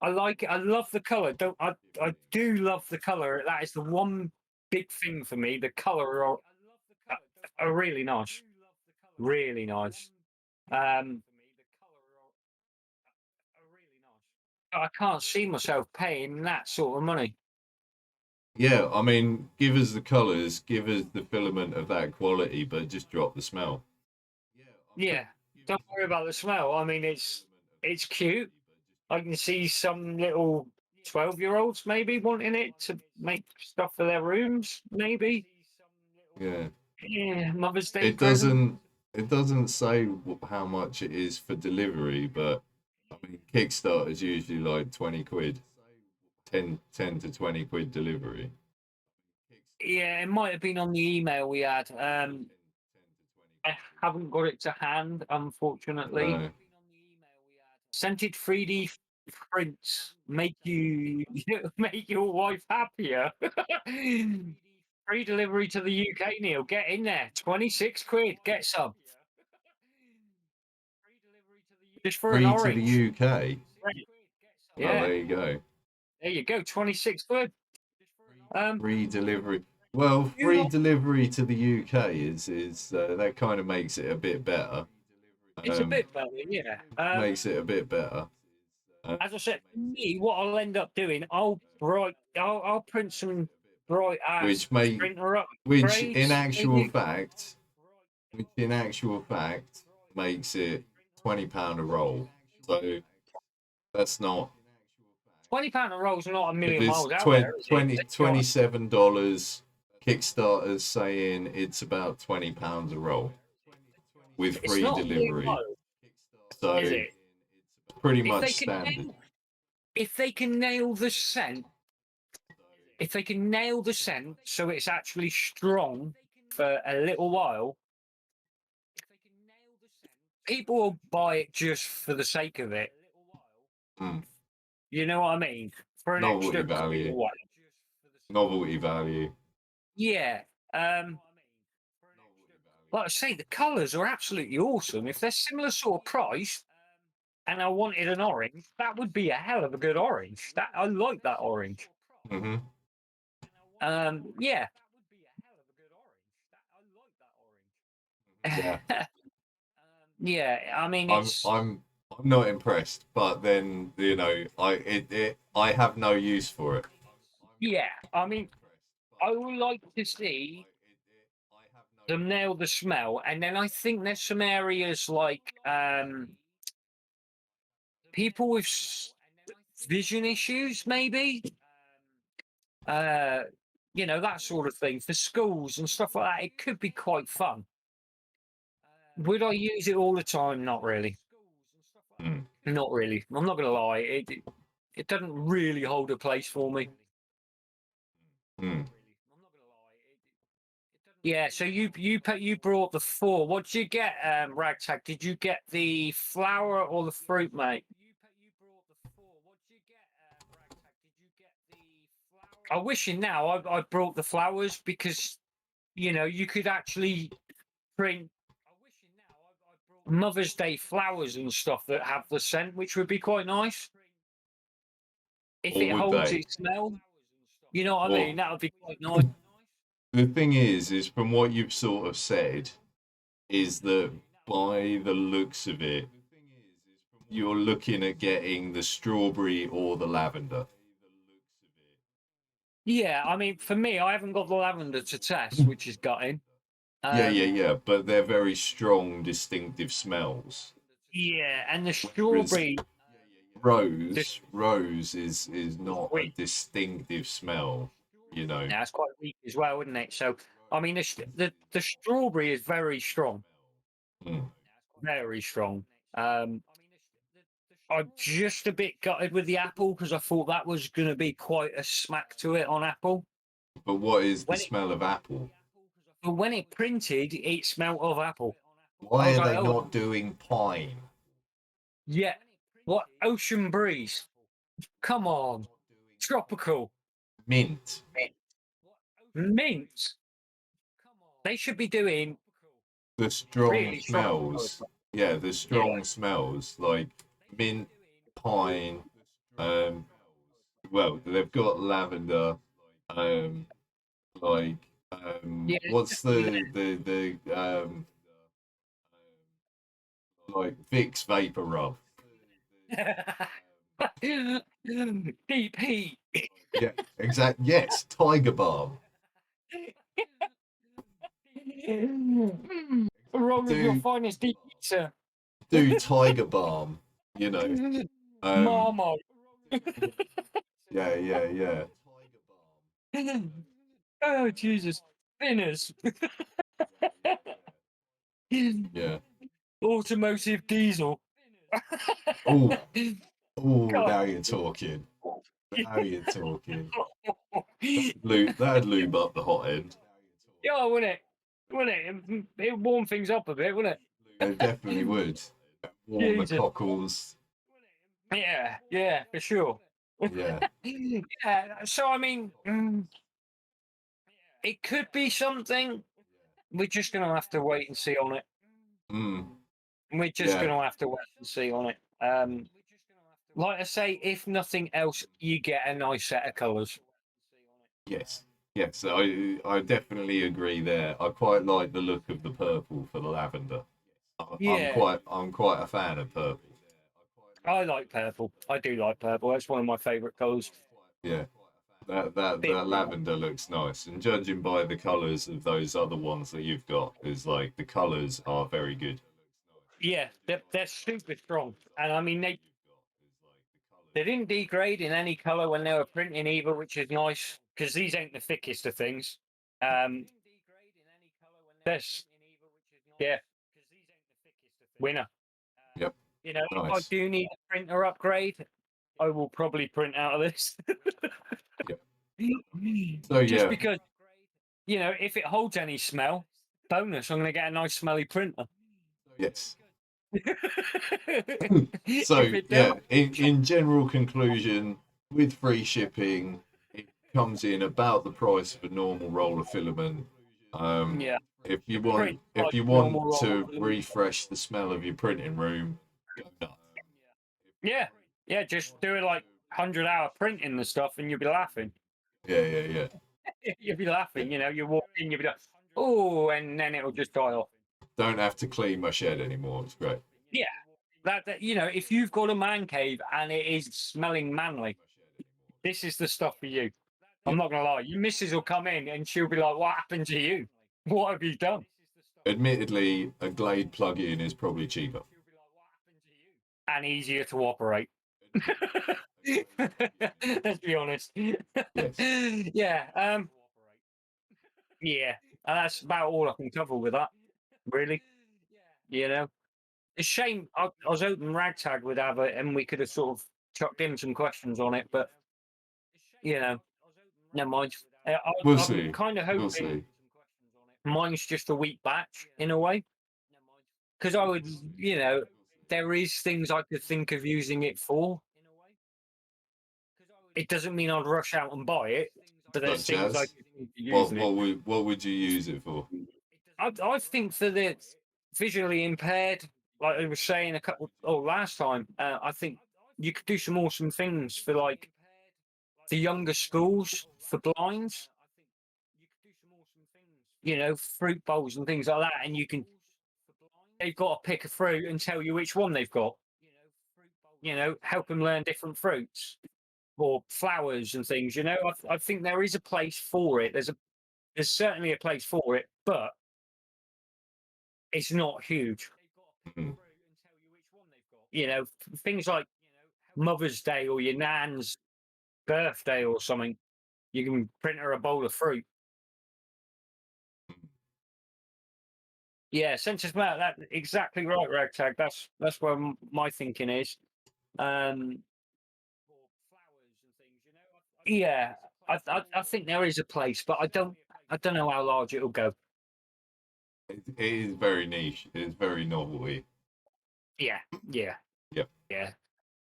I like it. I love the color. Don't I do love the color. That is the one big thing for me. The color are really nice. Really nice. I can't see myself paying that sort of money. Yeah, I mean, give us the colours, give us the filament of that quality, but just drop the smell. Yeah, don't worry about the smell. I mean, it's cute. I can see some little 12-year-olds maybe wanting it to make stuff for their rooms. Maybe. Yeah. Yeah, Mother's Day It present. doesn't say how much it is for delivery, but I mean, Kickstarter is usually like 20 quid, 10 to 20 quid delivery. Yeah, it might have been on the email we had. I haven't got it to hand, unfortunately. No. Scented 3D prints make you make your wife happier. Free delivery to the UK, Neil. Get in there. 26 quid. Get some. Just for an Free to the orange. UK. Oh, Yeah, there you go. there you go. 26 quid. Free delivery. Well, free delivery to the UK is that kind of makes it a bit better. It's a bit better, yeah. Makes it a bit better. As I said, for me, what I'll end up doing, I'll print some bright ass printer Which in upgrades. actual fact, makes it £20 a roll. So that's not. £20 a roll's not a If million it's miles out there, is it? $27, Kickstarter's saying it's about £20 a roll with It's free not a million delivery. miles, So is it? pretty If much they can standard. if they can nail the scent, so it's actually strong for a little while, people will buy it just for the sake of it. Mm. You know what I mean? For an Novelty extra value. one. Novelty value. Yeah. Like I say, the colours are absolutely awesome. If they're similar sort of price, and I wanted an orange, that would be a hell of a good orange. That I like that orange. Hmm. Yeah. Yeah. Yeah. I mean, I'm it's I'm I'm not impressed, but then I have no use for it. yeah. I mean, I would like to see them nail the smell, and then I think there's some areas like people with vision issues, maybe. Uh, that sort of thing for schools and stuff like that. It could be quite fun. Would I use it all the time? Not really. Mm. Not really. I'm not going to lie. It doesn't really hold a place for me. Mm. Yeah. So you brought the 4. What did you get, Ragtag? Did you get the flower or the fruit, mate? I wish you now I brought the flowers because you could actually print Mother's Day flowers and stuff that have the scent, which would be quite nice if Or it would holds they? its smell. You know what I Or mean? That would be quite nice. the thing is from what you've sort of said, is that by the looks of it, you're looking at getting the strawberry or the lavender. Yeah, I mean, for me, I haven't got the lavender to test, which is gutting. Yeah, but they're very strong, distinctive smells. Yeah, and the Whereas strawberry. rose is not a Sweet. distinctive smell, you know. Yeah, it's quite weak as well, isn't it? So, I mean, the strawberry is very strong, Mm. very strong. I'm just a bit gutted with the apple because I thought that was going to be quite a smack to it on apple. But what is the When it, smell of apple? but when it printed, it smelled of apple. I Why was are like, they oh, not doing pine? yeah. What ocean breeze? Come on, tropical Mint. mint. They should be doing The strong really tropical. smells. Yeah, the Yeah, strong smells like mint, pine, Well, they've got lavender, like Yeah. what's the like Vicks vapor rub. Deep heat. Yeah, exact. Yes, Tiger Balm. Roll with your Do finest deep heat, sir. do Tiger Balm. You know. Marmite. Yeah, yeah, yeah. Oh Jesus. Thinners. Yeah. Automotive diesel. Oh, oh, God. now you're talking. Now you're talking. That'd lube up the hot end. Yeah, wouldn't it? Wouldn't it? It'd warm things up a bit, wouldn't it? It definitely would. Warm the Jesus. cockles. Yeah, yeah, for sure. Yeah. Yeah, so I mean, it could be something. We're just going to have to wait and see on it. Mm, We're just yeah. going to have to wait and see on it. Like I say, if nothing else, you get a nice set of colours. Yes. Yes. I definitely agree there. I quite like the look of the purple for the lavender. Yeah, I'm quite a fan of purple. I like purple. I do like purple. That's one of my favourite colours. Yeah. That lavender looks nice. And judging by the colours of those other ones that you've got, is like the colours are very good. Yeah, they're super strong. And I mean, they didn't degrade in any colour when they were printing either, which is nice, because these ain't the thickest of things. This, yeah, winner. Yep. You know, if I Nice. do need a printer upgrade, I will probably print out of this. Yep. So Just yeah. because, you know, if it holds any smell, bonus, I'm going to get a nice smelly printer. Yes. If So it yeah, don't, in general conclusion, with free shipping, it comes in about the price of a normal roll of filament. yeah, If you pretty if much you normal want roll. to refresh the smell of your printing room, go nuts. Yeah, yeah, just do it like 100-hour printing the stuff and you'll be laughing. Yeah, yeah, yeah. You'll be laughing, you know, you walk in, you'll be like, oh, and then it'll just die off. Don't have to clean my shed anymore. It's great. Yeah, that you know, if you've got a man cave and it is smelling manly, this is the stuff for you. I'm not gonna lie, your missus will come in and she'll be like, "What happened to you? What have you done?" Admittedly, a Glade plug-in is probably cheaper. And easier to operate. Let's be honest. Yes. Yeah. Yeah. And that's about all I can cover with that. Really. You know. It's a shame. I was hoping Ragtag would have it, and we could have sort of chucked in some questions on it, but you know, never mind. We'll I'm see. kind of We'll hoping see. mine's just a week batch in a way, because I would, you know, there is things I could think of using it for. It doesn't mean I'd rush out and buy it, but there's Such things I as could think of using it. what would you use it for? I think for the visually impaired, like I was saying last time, I think you could do some awesome things for like the younger schools for blinds. You know, fruit bowls and things like that, and they've got to pick a fruit and tell you which one they've got. You know, help them learn different fruits or flowers and things. You know, I think there is a place for it. There's certainly a place for it, but it's not huge. Mhm. You know, things like Mother's Day or your nan's birthday or something, you can print her a bowl of fruit. Yeah, census map. That exactly right, Ragtag. That's where my thinking is. Yeah, I think there is a place, but I don't know how large it'll go. It is very niche. It is very novelty. Yeah, yeah, Yep. yeah.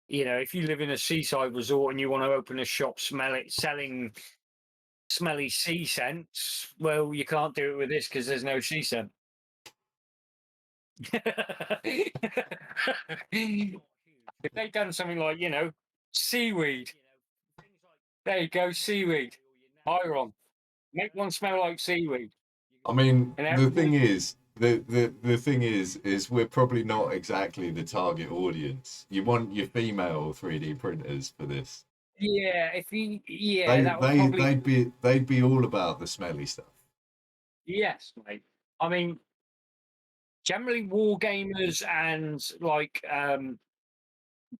You know, if you live in a seaside resort and you want to open a shop selling smelly sea scents, well, you can't do it with this because there's no sea scent. If they'd done something like, you know, Seaweed. There you go, seaweed. Iron. Make one smell like seaweed. I mean, And the thing everybody- is, the thing is we're probably not exactly the target audience. You want your female 3D printers for this. Yeah, that would probably they'd be all about the smelly stuff. yes, mate. I mean, generally war gamers and like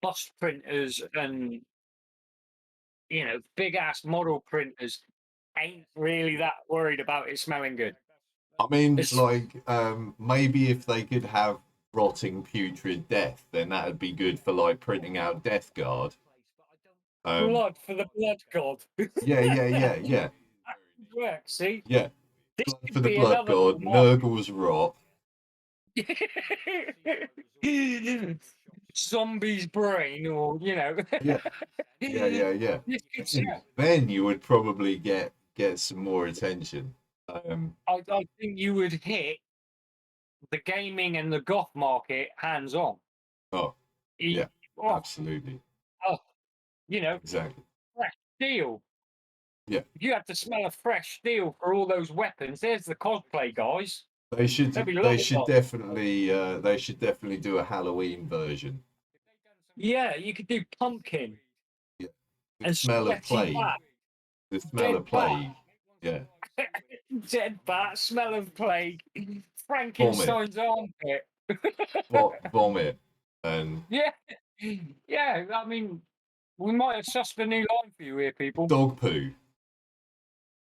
bust printers and big ass model printers ain't really that worried about it smelling good. I mean, It's like, maybe if they could have rotting putrid death, then that'd be good for like printing out Death Guard. blood for the blood god. Yeah. Work, see? Yeah. This Blood could for the be blood another god, Nurgle's rot. Zombie's brain, or Yeah. Yeah. This could sell. Then you would probably get some more attention. I think you would hit the gaming and the goth market hands on. Oh, yeah, Oh, absolutely. oh, Exactly. fresh steel. Yeah. If you have to smell of fresh steel for all those weapons, there's the cosplay guys. They should That'd be they lovely. should definitely do a Halloween version. Yeah, you could do pumpkin. Yeah. The And smell of sweaty plague. bat. The smell Dead of plague. Yeah. Dead bat, smell of plague, Frankenstein's armpit. Vomit. And Yeah. I mean, we might have sussed a new line for you here, people. dog poo.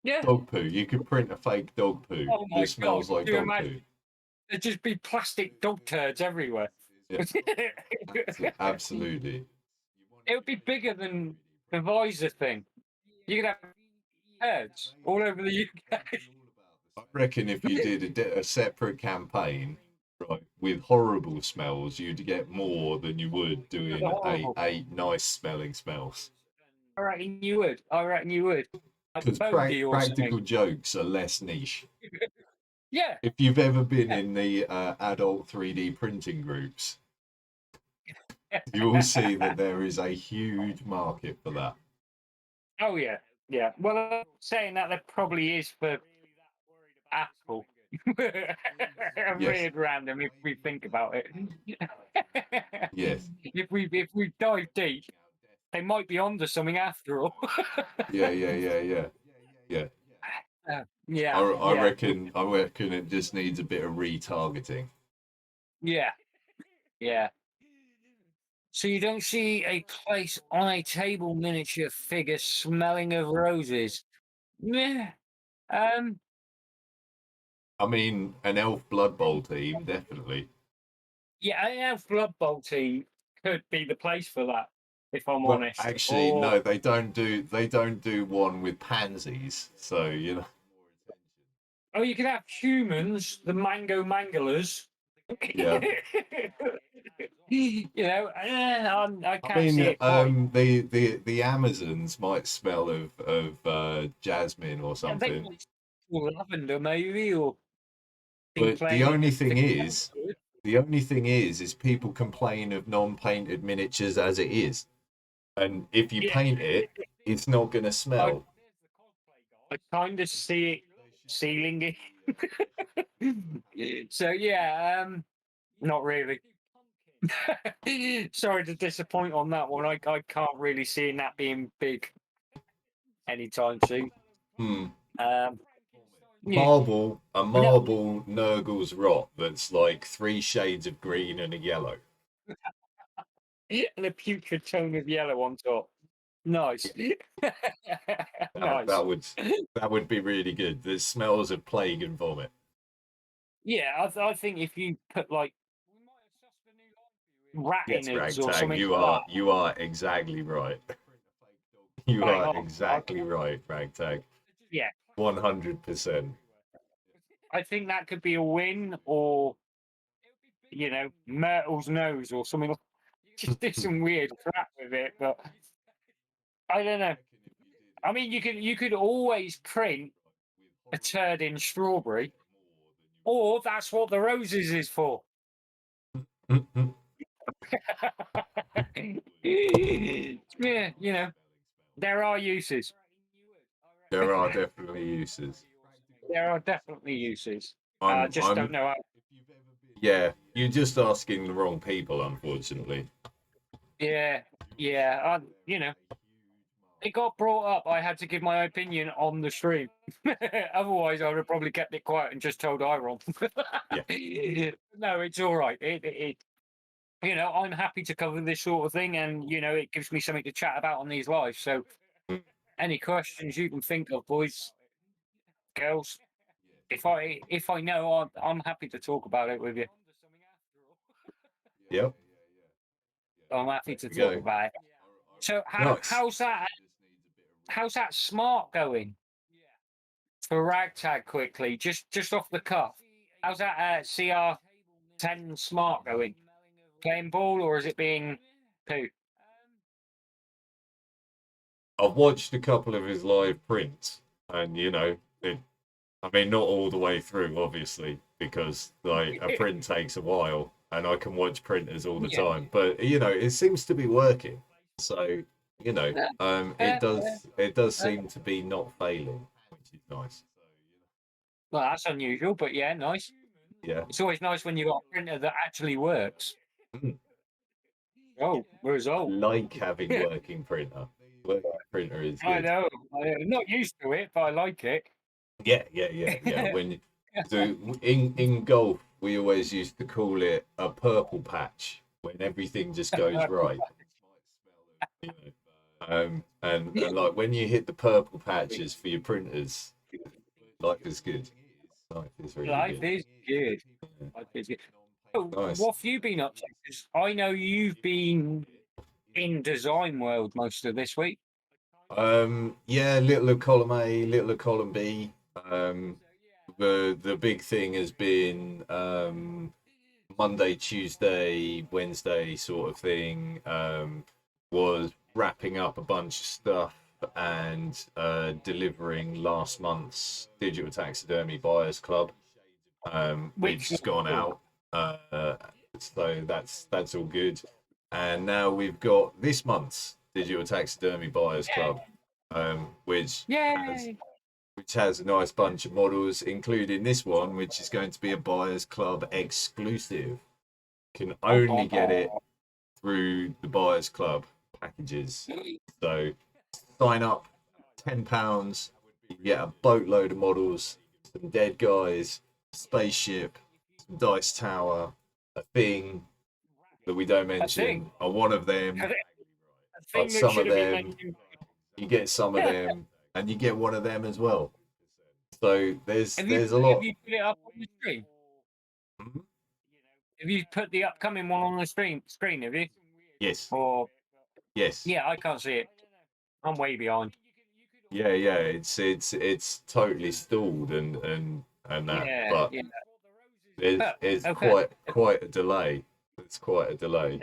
Yeah. Dog poo. You could print a fake dog poo Oh my that smells God, like do you dog imagine? There'd just be plastic dog turds everywhere. Yeah. poo. Absolutely. It would be bigger than the visor thing. You could have turds all over the UK. I reckon if you did a separate campaign, right, with horrible smells, you'd get more than you would doing Horrible. eight nice smelling smells. I reckon you would. Like Because bogey or practical something. jokes are less niche. Yeah. If you've ever been in the adult 3D printing groups, you will see that there is a huge market for that. Oh yeah. Yeah. Well, saying that, there probably is for Apple. Weird random if we think about it. Yes. If we dive deep, they might be onto something after all. Yeah. Yeah. I reckon it just needs a bit of retargeting. Yeah. So you don't see a place on a table miniature figure smelling of roses. Yeah. I mean, an elf Blood Bowl team, definitely. Yeah, an elf Blood Bowl team could be the place for that, if I'm Well, honest. actually, Or- no, they don't do one with pansies. So Oh, you could have humans, the mango manglers. Yeah. I can't I mean, see it quite. the Amazons might smell of jasmine or Yeah, they something. might smell lavender, maybe, or. But the only thing is, Good. people complain of non-painted miniatures as it is, and if you Yeah. paint it, it's not gonna smell. I kind of see it sealing it. So yeah, not really. Sorry to disappoint on that one. I can't really see that being big anytime soon. Hmm. Yeah. Marble Nurgle's rot that's like 3 shades of green and a yellow. And a putrid tone of yellow on top. Nice. Nice. That would be really good. The smells of plague and vomit. Yeah, I think if you put like rat Yes, innards or Ragtag, something, you are exactly right. You Bang are on. exactly right, Ragtag. Yeah. 100%. I think that could be a win, or Myrtle's nose or something. Just do some weird crap with it, but I don't know. I mean, you could always print a turd in strawberry, or that's what the roses is for. Yeah, you know, there are uses. There are definitely uses. There are definitely uses. Just don't I'm know how. Yeah, you're just asking the wrong people, unfortunately. Yeah, yeah. You know, it got brought up. I had to give my opinion on the stream. Otherwise, I would have probably kept it quiet and just told Iron. Yeah. No, it's all right. You know, I'm happy to cover this sort of thing, and you know, it gives me something to chat about on these lives. So, Mm. any questions you can think of, boys, girls, if I know, I'm happy to talk about it with you. Yep. I'm happy to There we talk go. about it. So, Nice. how's that smart going for ragtag? Quickly, just off the cuff, how's that CR10 smart going? Playing ball, or is it being poo? I've watched a couple of his live prints, and I mean, not all the way through, obviously, because like a print takes a while, and I can watch printers all the Yeah. time. But it seems to be working. So it does seem to be not failing, which is nice. Well, that's unusual, but yeah, nice. Yeah. It's always nice when you got a printer that actually works. Mm. Oh, I result. like having working printer. Working printer is I good. know. I'm not used to it, but I like it. Yeah. In golf, we always used to call it a purple patch when everything just goes right. You and like when you hit the purple patches for your printers, life is good. Life is really Life good. is good. Life is good. So, Nice. what have you been up to? 'Cause I know you've been in design world most of this week. Yeah, little of column A, little of column B. The big thing has been Monday, Tuesday, Wednesday sort of thing. Was wrapping up a bunch of stuff and delivering last month's Digital Taxidermy Buyers Club, which Which has gone out. So that's all good. And now we've got this month's Digital Taxidermy Buyers Club, which has Yay! which has a nice bunch of models, including this one, which is going to be a Buyers Club exclusive. Can only get it through the Buyers Club packages. So sign up, £10. You get a boatload of models, some dead guys, spaceship, some dice tower, a thing that we don't A thing. mention, are one of them. A But thing that some should of have been them, mentioned. you get some of them, and you get one of them as well. So there's Have a lot. you put it up on the screen? Mhm. Have you put the upcoming one on the screen, have you? Yes, Or yes, yeah, I can't see it. I'm way behind. yeah. It's totally stalled and that, Yeah, but yeah. But it's okay. quite a delay. It's quite a delay,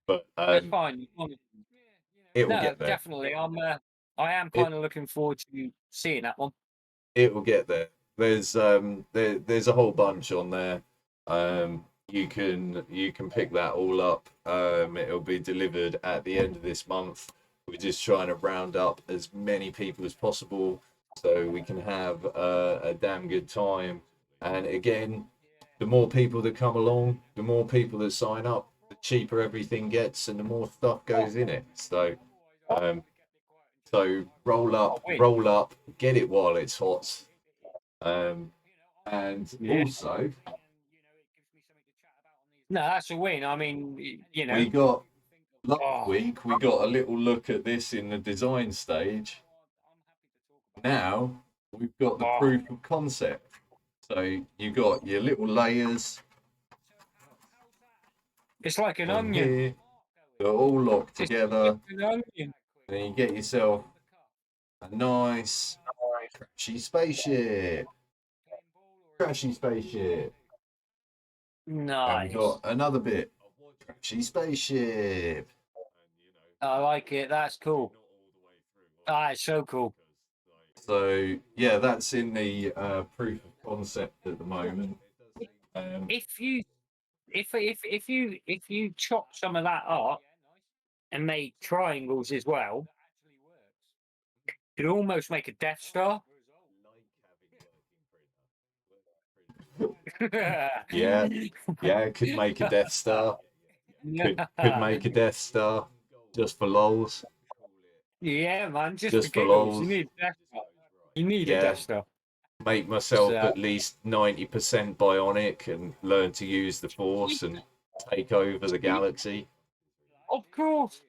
but That's fine. it will No, get there. definitely. I am It kind of looking forward to seeing that one. it will get there. There's a whole bunch on there. You can pick that all up. It'll be delivered at the end of this month. We're just trying to round up as many people as possible so we can have a damn good time. And again, the more people that come along, the more people that sign up, the cheaper everything gets, and the more stuff goes in it. Um, so I'll win. roll up, get it while it's hot. Um, and Yeah. also, No, that's a win. I mean, you know. we got last Oh, week we got a little look at this in the design stage. Now we've got the oh, proof of concept. So you got your little layers it's like an on onion. here. They're all locked It's together. like an onion. Then you get yourself a nice trashy spaceship. Trashy spaceship. And we Nice. got another bit. Trashy spaceship. I like it. That's cool. Ah, it's so cool. So yeah, that's in the proof of concept at the moment. If you if you chop some of that up and made triangles as well, could almost make a Death Star. Yeah, it could make a Death Star. Could make a Death Star just for lols. Yeah, man, just for Just for giggles. You lols. need a Death Star. You need a Yeah. Death Star. Make myself So- at least 90% bionic and learn to use the Force and take over the galaxy. Of course.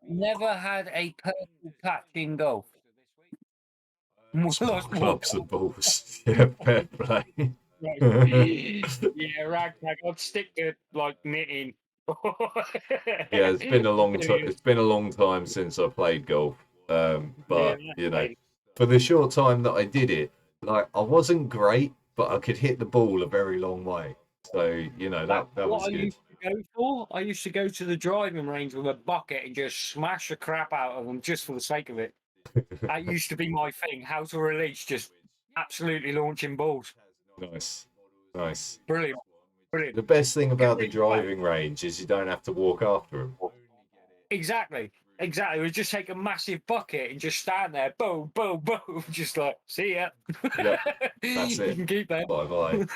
Never had a purple patch in golf. Small clubs and balls. Yeah, fair play. Yeah, ragtag. I'd stick to like knitting. Yeah, it's been a long time. It's been a long time since I played golf. But you know, for the short time that I did it, like I wasn't great, but I could hit the ball a very long way. So you know that was what I good. used to go for. I used to go to the driving range with a bucket and just smash the crap out of them just for the sake of it. That used to be my thing. How to release, just absolutely launching balls. Nice, nice. Brilliant. The best thing about the driving range is you don't have to walk after them. Exactly. We just take a massive bucket and just stand there, boom, boom, boom, just like, see ya. Yep, that's You it. can keep that. Bye bye.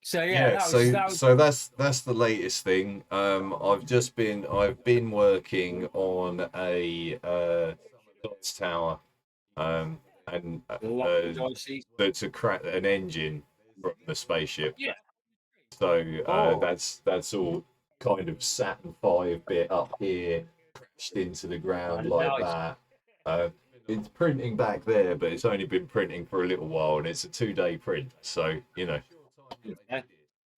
So Yeah, so that's the latest thing. I've been working on a Dodge tower, and that's an engine from the spaceship. Yeah. So that's all kind of Saturn V bit up here, crashed into the ground like that. It's printing back there, but it's only been printing for a little while, and it's a 2-day print. So you know.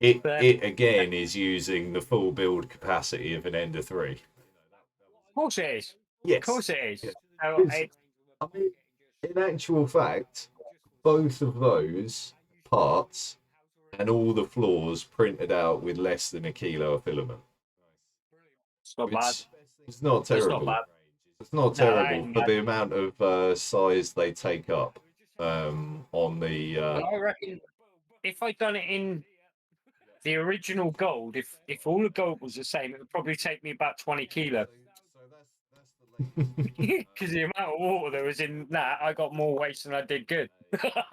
It again is using the full build capacity of an Ender 3. Of course it is. Yes. Of course it is. Yeah. So I mean, in actual fact, both of those parts and all the floors printed out with less than a kilo of filament. it's not bad. It's not terrible. It's not terrible for the amount of size they take up on the. I reckon if I'd done it in the original gold, if all the gold was the same, it would probably take me about 20 kilo. Because the amount of water that was in that, I got more waste than I did good.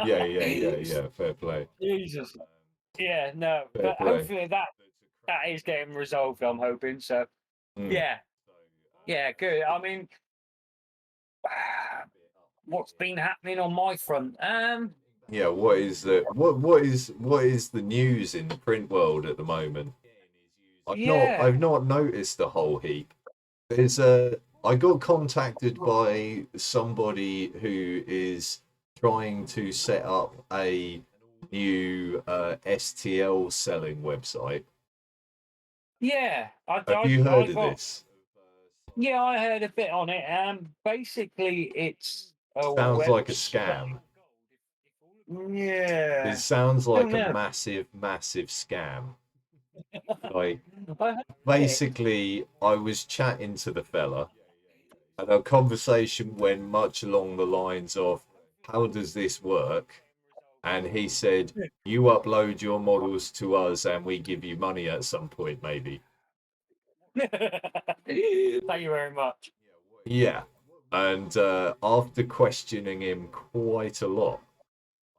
Yeah. Fair play. Jesus. Yeah, no. Fair But play. hopefully that is getting resolved, I'm hoping. So, yeah. Yeah, good. I mean, what's been happening on my front? Yeah, what is the news in the print world at the moment? I've not noticed a whole heap. I got contacted by somebody who is trying to set up a new STL selling website. Yeah, Have you heard of this? Yeah, I heard a bit on it. Basically, it's Sounds like a scam. Yeah, It sounds like a massive scam. Like, basically, I was chatting to the fella, and our conversation went much along the lines of, how does this work? And he said, you upload your models to us and we give you money at some point, maybe. Thank you very much. Yeah. And after questioning him quite a lot,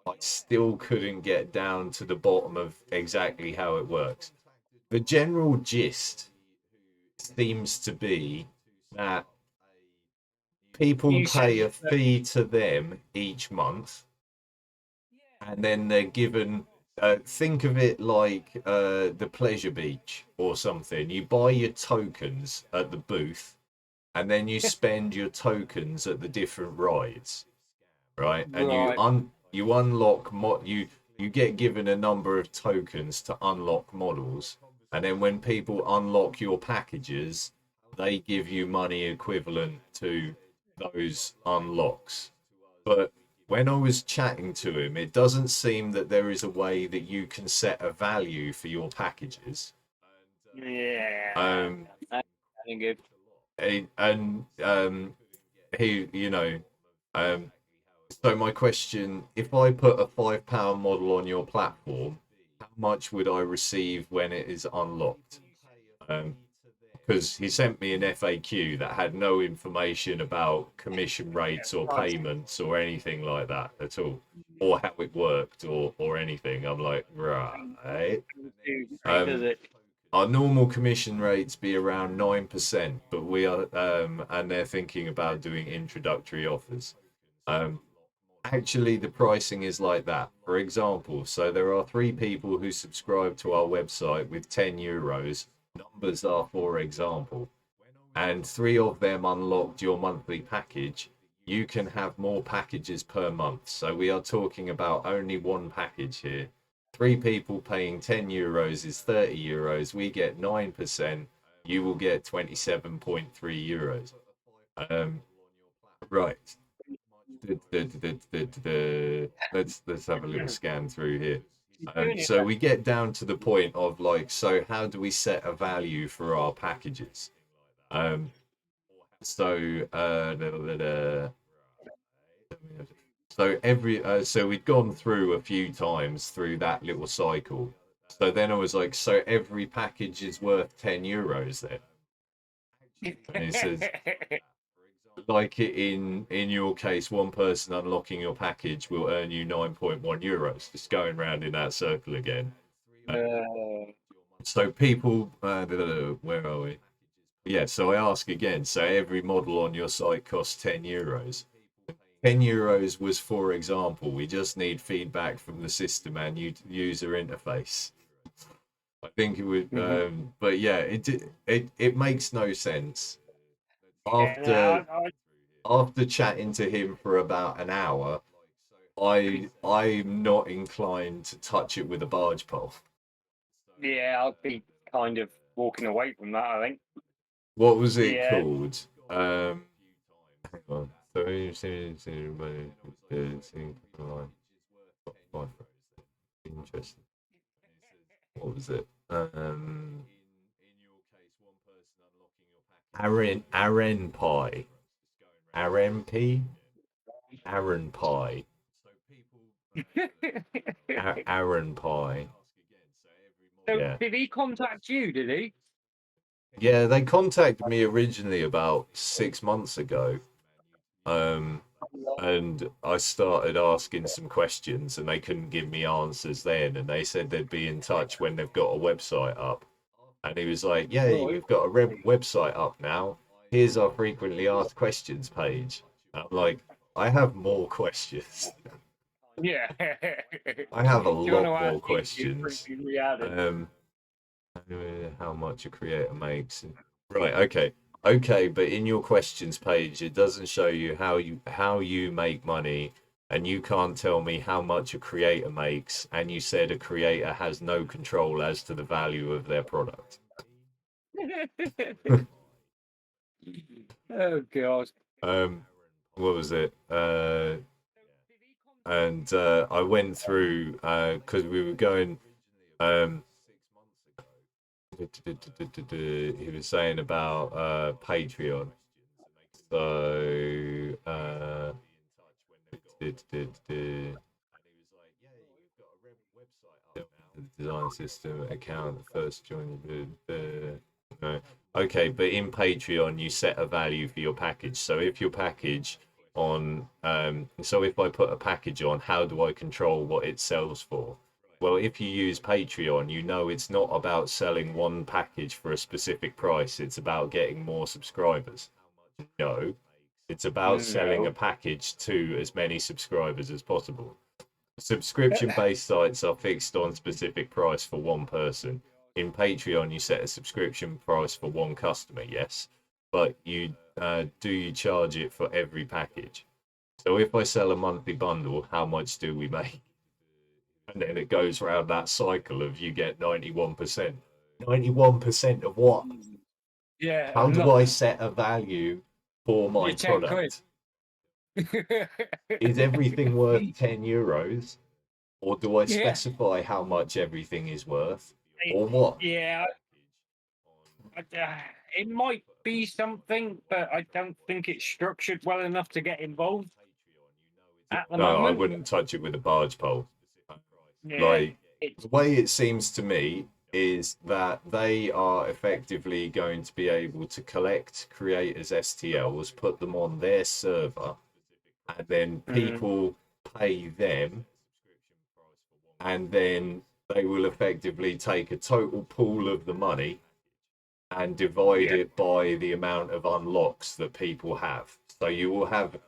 I still couldn't get down to the bottom of exactly how it works. The general gist seems to be that people pay a fee to them each month, and then they're given, think of it like the pleasure beach or something. You buy your tokens at the booth, and then you spend your tokens at the different rides, right? And you unlock you get given a number of tokens to unlock models, and then when people unlock your packages, they give you money equivalent to those unlocks. But when I was chatting to him, it doesn't seem that there is a way that you can set a value for your packages. Yeah. That's good. He, you know, so my question: if I put a £5 model on your platform, how much would I receive when it is unlocked? Because he sent me an FAQ that had no information about commission rates or payments or anything like that at all, or how it worked or anything. I'm like, right. Our normal commission rates be around 9%, but we are, and they're thinking about doing introductory offers. Actually, the pricing is like that. For example, so there are 3 people who subscribe to our website with €10. Numbers are for example, and 3 of them unlocked your monthly package. You can have more packages per month. So we are talking about only 1 package here. 3 people paying €10 is €30. We get 9%. You will get €27.3. Right. Let's have a little scan through here. So we get down to the point of like, so how do we set a value for our packages? So we'd gone through a few times through that little cycle. So then I was like, so every package is worth €10 then? And it says, like in your case, 1 person unlocking your package will earn you €9.1. Just going round in that circle again. So people, where are we? Yeah, so I ask again. So every model on your site costs €10. €10 was, for example, we just need feedback from the system and user interface. I think it would, but yeah, it makes no sense. After chatting to him for about an hour, I'm not inclined to touch it with a barge pole. Yeah, I'll be kind of walking away from that, I think. What was it called? Hang on. Interesting. What was it? Aaron Pie. Aaron P. Aaron Pie. Aaron Pie. So Yeah. did he contact you? Did he? Yeah, they contacted me originally about 6 months ago. And I started asking some questions and they couldn't give me answers then. And they said they'd be in touch when they've got a website up. And he was like, yeah, we've got a website up now. Here's our frequently asked questions page. And I'm like, I have more questions. Yeah. I have a lot more questions. How much a creator makes. Right, okay, but in your questions page it doesn't show you how you make money, and you can't tell me how much a creator makes, and you said a creator has no control as to the value of their product. Oh god. What was it? And I went through because we were going he was saying about Patreon. So design system account first joined no. Okay, but in Patreon you set a value for your package. So if your package on so if I put a package on, how do I control what it sells for? Well, if you use Patreon, you know it's not about selling one package for a specific price. It's about getting more subscribers. No, it's about selling a package to as many subscribers as possible. Subscription-based sites are fixed on specific price for one person. In Patreon, you set a subscription price for one customer, yes, but you charge it for every package. So if I sell a monthly bundle, how much do we make? And then it goes around that cycle of you get 91%. 91% of what? Yeah. How do I set a value for my product? Is everything worth €10? Or do I specify how much everything is worth? Or what? Yeah. It might be something, but I don't think it's structured well enough to get involved at the moment. I wouldn't touch it with a barge pole. Yeah. Like, It's The way it seems to me is that they are effectively going to be able to collect creators' STLs, put them on their server, and then people pay them, and then they will effectively take a total pool of the money and divide it by the amount of unlocks that people have. So you will have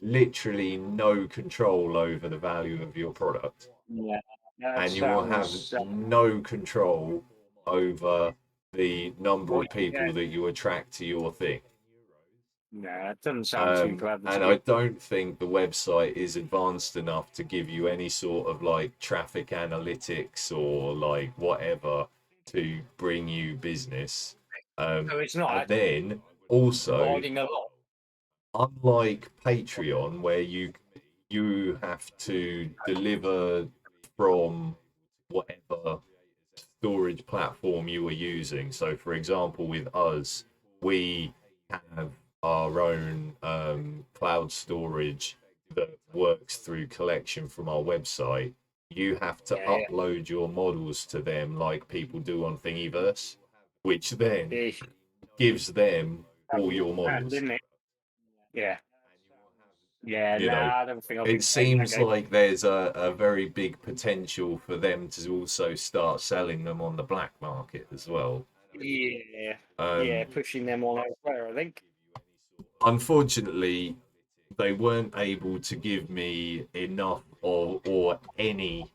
literally no control over the value of your product, yeah. That and you will have sounds no control over the number what of you get. people that you attract to your thing. Yeah, it doesn't sound too clever to And me. I don't think the website is advanced enough to give you any sort of like traffic analytics or like whatever to bring you business. So it's not And actually then also, providing a lot. unlike Patreon, where you have to deliver from whatever storage platform you were using. So, for example, with us, we have our own cloud storage that works through collection from our website. You have to Yeah, upload your models to them like people do on Thingiverse, which then yeah. gives them all your And models. didn't it? Yeah. Yeah, You know, nah, I don't think I'll be it playing that seems game. like there's a very big potential for them to also start selling them on the black market as well. Yeah. Um, Yeah, pushing them on elsewhere, I think. Unfortunately, they weren't able to give me enough or any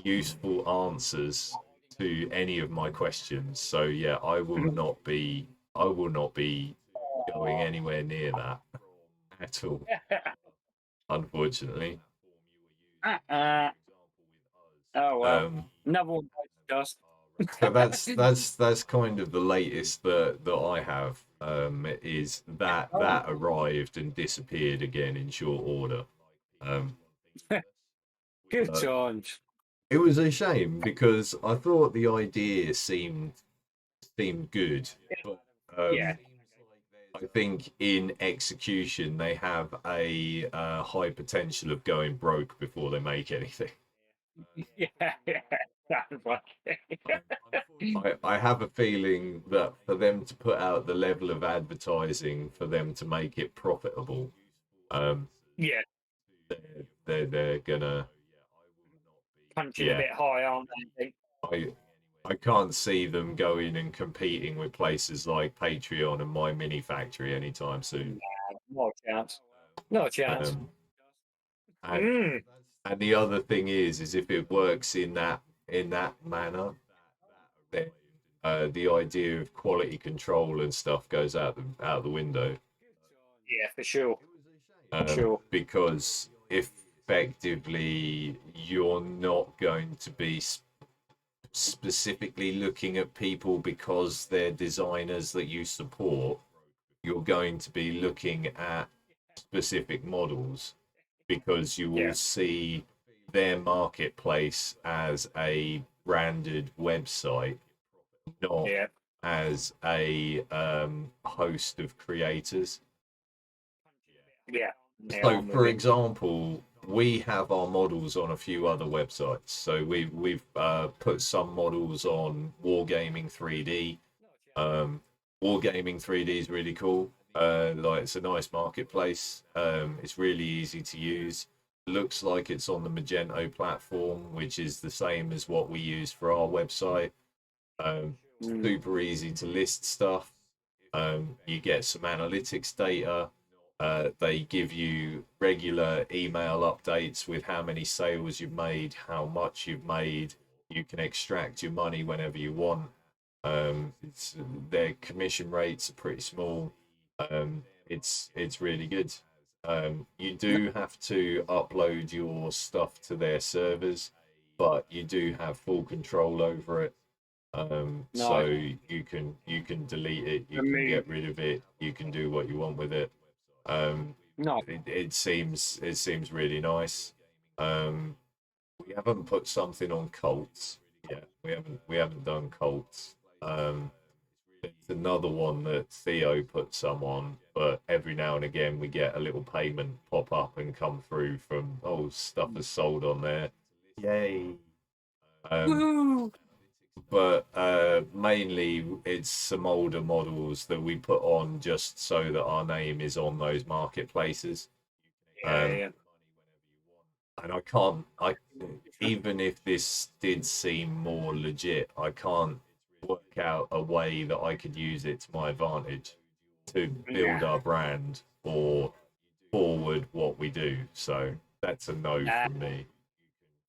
useful answers to any of my questions. So yeah, I will not be going anywhere near that at all, unfortunately. uh, oh well. Um, Another one just so that's kind of the latest that I have. Is that arrived and disappeared again in short order. Um, good but times. it was a shame because I thought the idea seemed good, but Yeah. I think in execution they have a high potential of going broke before they make anything. Yeah. Sounds like I have a feeling that for them to put out the level of advertising for them to make it profitable, um, yeah. they're gonna, Punching a yeah. bit high, aren't they? I I can't see them going and competing with places like Patreon and My Mini Factory anytime soon. Not a chance. Not a chance. Um, and and the other thing is if it works in that manner, then the idea of quality control and stuff goes out the window. Yeah, for sure. Sure. Because effectively you're not going to be specifically looking at people because they're designers that you support. You're going to be looking at specific models because you will Yeah. see their marketplace as a branded website, not Yeah. as a host of creators. Yeah. Yeah, So, I'm with for you. example, we have our models on a few other websites. So we've put some models on Wargaming 3D. Wargaming 3D is really cool. Like it's a nice marketplace. It's really easy to use. Looks like it's on the Magento platform, which is the same as what we use for our website. Super easy to list stuff. You get some analytics data. They give you regular email updates with how many sales you've made, how much you've made. You can extract your money whenever you want. Their commission rates are pretty small. It's really good. You do have to upload your stuff to their servers, but you do have full control over it. So Nice. you can delete it, you I can mean, get rid of it, you can do what you want with it. no. It seems really nice. Um, we haven't put something on cults yet. We haven't done cults. It's another one that Theo put some on, but every now and again we get a little payment pop up and come through from stuff is sold on there. Yay. Woo! But mainly it's some older models that we put on just so that our name is on those marketplaces. Yeah. And I even if this did seem more legit, I can't work out a way that I could use it to my advantage to build Nah. our brand or forward what we do. So that's a no from me.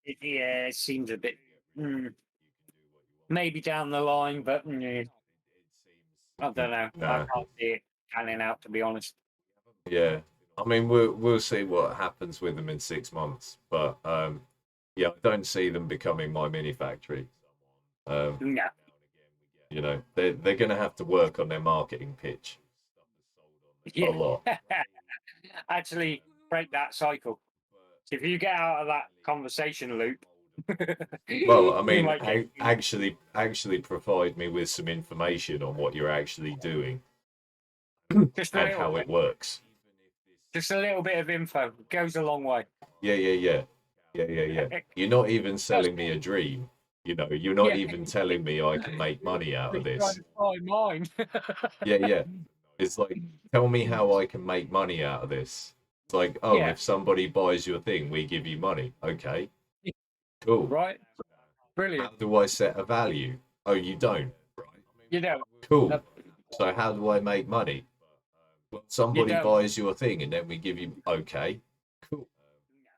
It seems a bit maybe down the line, but I don't know. I Nah. can't see it panning out, to be honest. Yeah. I mean, we'll see what happens with them in 6 months, but yeah, I don't see them becoming my mini factory. No. You know, they're going to have to work on their marketing pitch a Yeah. lot. Actually, break that cycle. If you get out of that conversation loop, Well, I you mean, might get actually provide me with some information on what you're actually doing just a and little how bit. it works. Just a little bit of info goes a long way. Yeah. You're not even selling me a dream. You know, you're not Yeah. even telling me I can make money out of Trying this. to buy mine. Yeah. It's like, tell me how I can make money out of this. It's like, oh, Yeah. if somebody buys your thing, we give you money. Okay, cool. Right. How Brilliant. do I set a value? Oh, you don't. You know. Cool. So how do I make money? Well, somebody don't. buys your thing and then we give you. Okay, cool.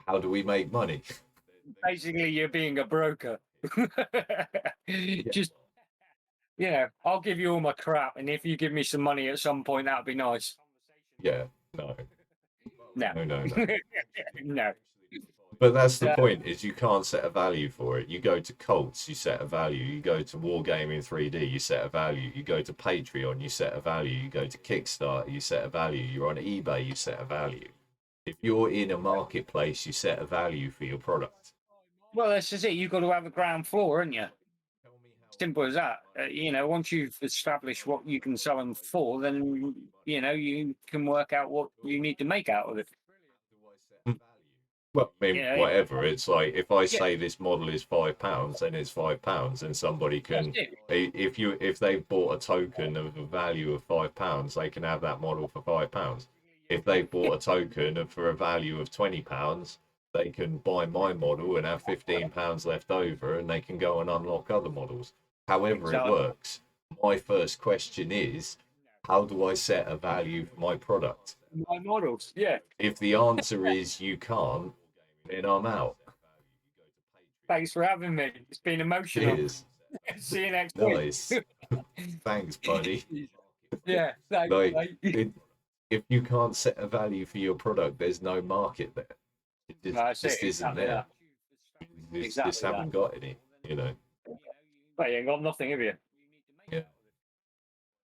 How do we make money? Basically, you're being a broker. Just, I'll give you all my crap, and if you give me some money at some point, that'd be nice. Yeah, no. No. No. But that's the point: is you can't set a value for it. You go to Colts, you set a value. You go to Wargaming 3D, you set a value. You go to Patreon, you set a value. You go to Kickstarter, you set a value. You're on eBay, you set a value. If you're in a marketplace, you set a value for your product. Well, that's just it. You've got to have a ground floor, haven't you? Simple as that. Once you've established what you can sell them for, then you can work out what you need to make out of it. Well, I mean, Yeah. whatever. It's like if I Yeah. say this model is £5, then it's £5, and somebody can, if they've bought a token of a value of £5, they can have that model for £5. If they've bought a token for a value of £20, they can buy my model and have £15 left over, and they can go and unlock other models. However it works. My first question is, how do I set a value for my product? My models, yeah. If the answer is you can't, then I'm out. Thanks for having me. It's been emotional. Cheers. See you next Nice. week. Thanks, buddy. Yeah. Thanks, Like, mate. if you can't set a value for your product, there's no market there. It just isn't there. Just haven't got any, Well, you ain't got nothing, have you? Yeah.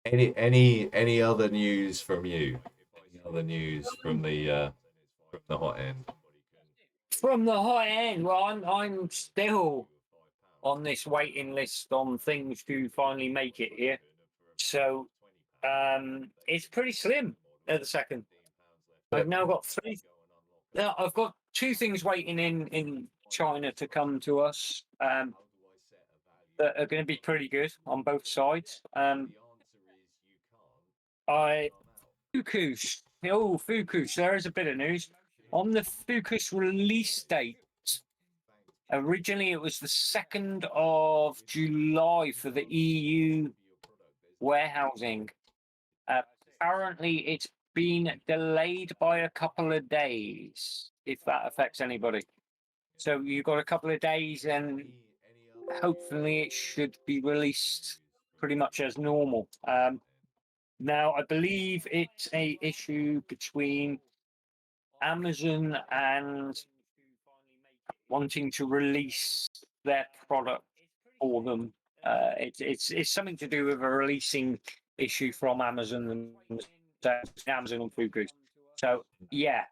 Any other news from you? Any other news from the hot end? From the high end, well, I'm still on this waiting list on things to finally make it here. So it's pretty slim at the second. I've now got three. I've got two things waiting in China to come to us that are going to be pretty good on both sides. Fukus. Oh, Fukus. There is a bit of news on the Fukus release date. Originally, it was the 2nd of July for the EU warehousing. Apparently, it's been delayed by a couple of days, if that affects anybody. So you've got a couple of days, and hopefully it should be released pretty much as normal. Now, I believe it's a issue between Amazon and wanting to release their product for them. It's something to do with a releasing issue from Amazon and Fuku. So yeah,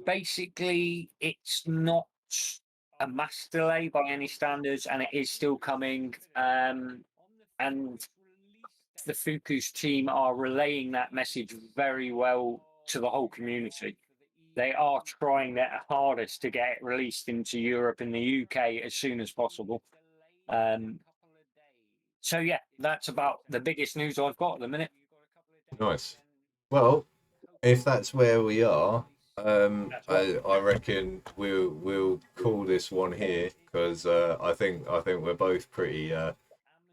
basically it's not a mass delay by any standards, and it is still coming. And the Fuku's team are relaying that message very well to the whole community. they are trying their hardest to get it released into Europe and the UK as soon as possible. So yeah, that's about the biggest news I've got at the minute. Nice. Well, if that's where we are, That's right. I reckon we'll call this one here because I think we're both pretty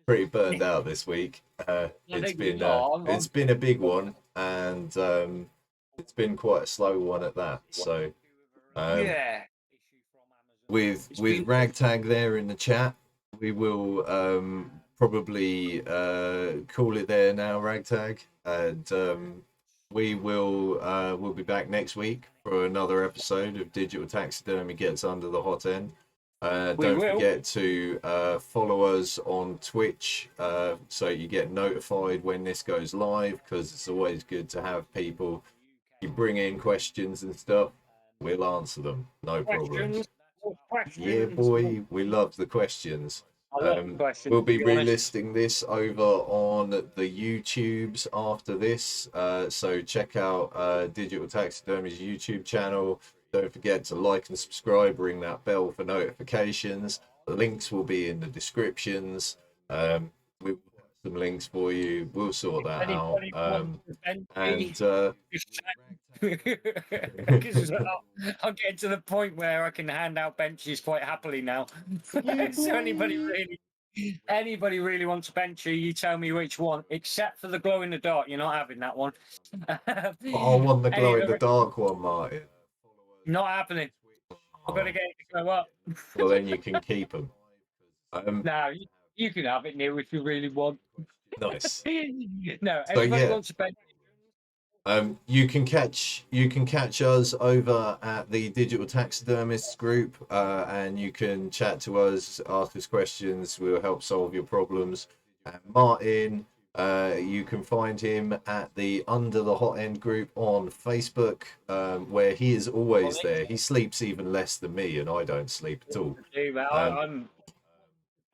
burned out this week. It's think we been are. it's been a big one, and it's been quite a slow one at that. So Yeah. with Ragtag there in the chat, we will probably call it there now, Ragtag, and we'll be back next week for another episode of Digital Taxidermy Gets Under the Hot End. Don't forget to follow us on Twitch so you get notified when this goes live, because it's always good to have people. You bring in questions and stuff, we'll answer them, no problem. Yeah, boy, we love the questions. I love questions, We'll be to be honest. relisting this over on the YouTubes after this, so check out Digital Taxidermy's YouTube channel. Don't forget to like and subscribe, ring that bell for notifications. The links will be in the descriptions. We'll have some links for you. We'll sort that out. Because I'm getting to the point where I can hand out benches quite happily now. So anybody really wants a bench, you tell me which one, except for the glow in the dark. You're not having that one. I want the glow in the dark one, Martin. Not happening. I've got to get it to glow up. Well, then you can keep them. No, you can have it, Neil, if you really want. Nice. No, everybody wants a bench. You can catch us over at the Digital Taxidermists group, and you can chat to us, ask us questions. We'll help solve your problems. Martin, you can find him at the Under the Hot End group on Facebook, where he is always there. He sleeps even less than me, and I don't sleep at all.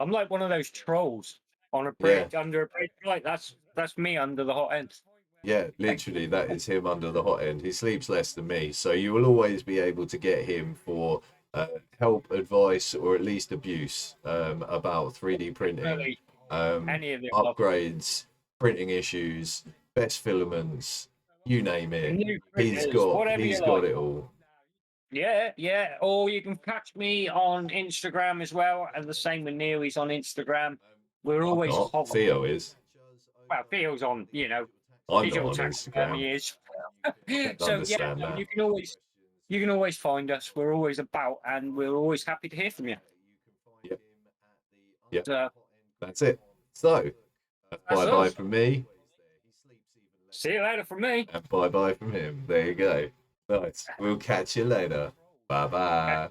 I'm like one of those trolls on a bridge, under a bridge. Like that's me under the hot end. Yeah, literally, that is him under the hot end. He sleeps less than me, so you will always be able to get him for help, advice, or at least abuse about 3D printing, Any of the upgrades, printing issues, best filaments, you name it. He's got it all. Yeah. Or you can catch me on Instagram as well, and the same with Neil. He's on Instagram. We're always Theo is. Well, Theo's on, I'm Digital not on Instagram. Is. So yeah, you can always find us. We're always about, and we're always happy to hear from you. Yep. That's it. So, bye from me. See you later from me. And bye from him. There you go. Nice. We'll catch you later. Bye.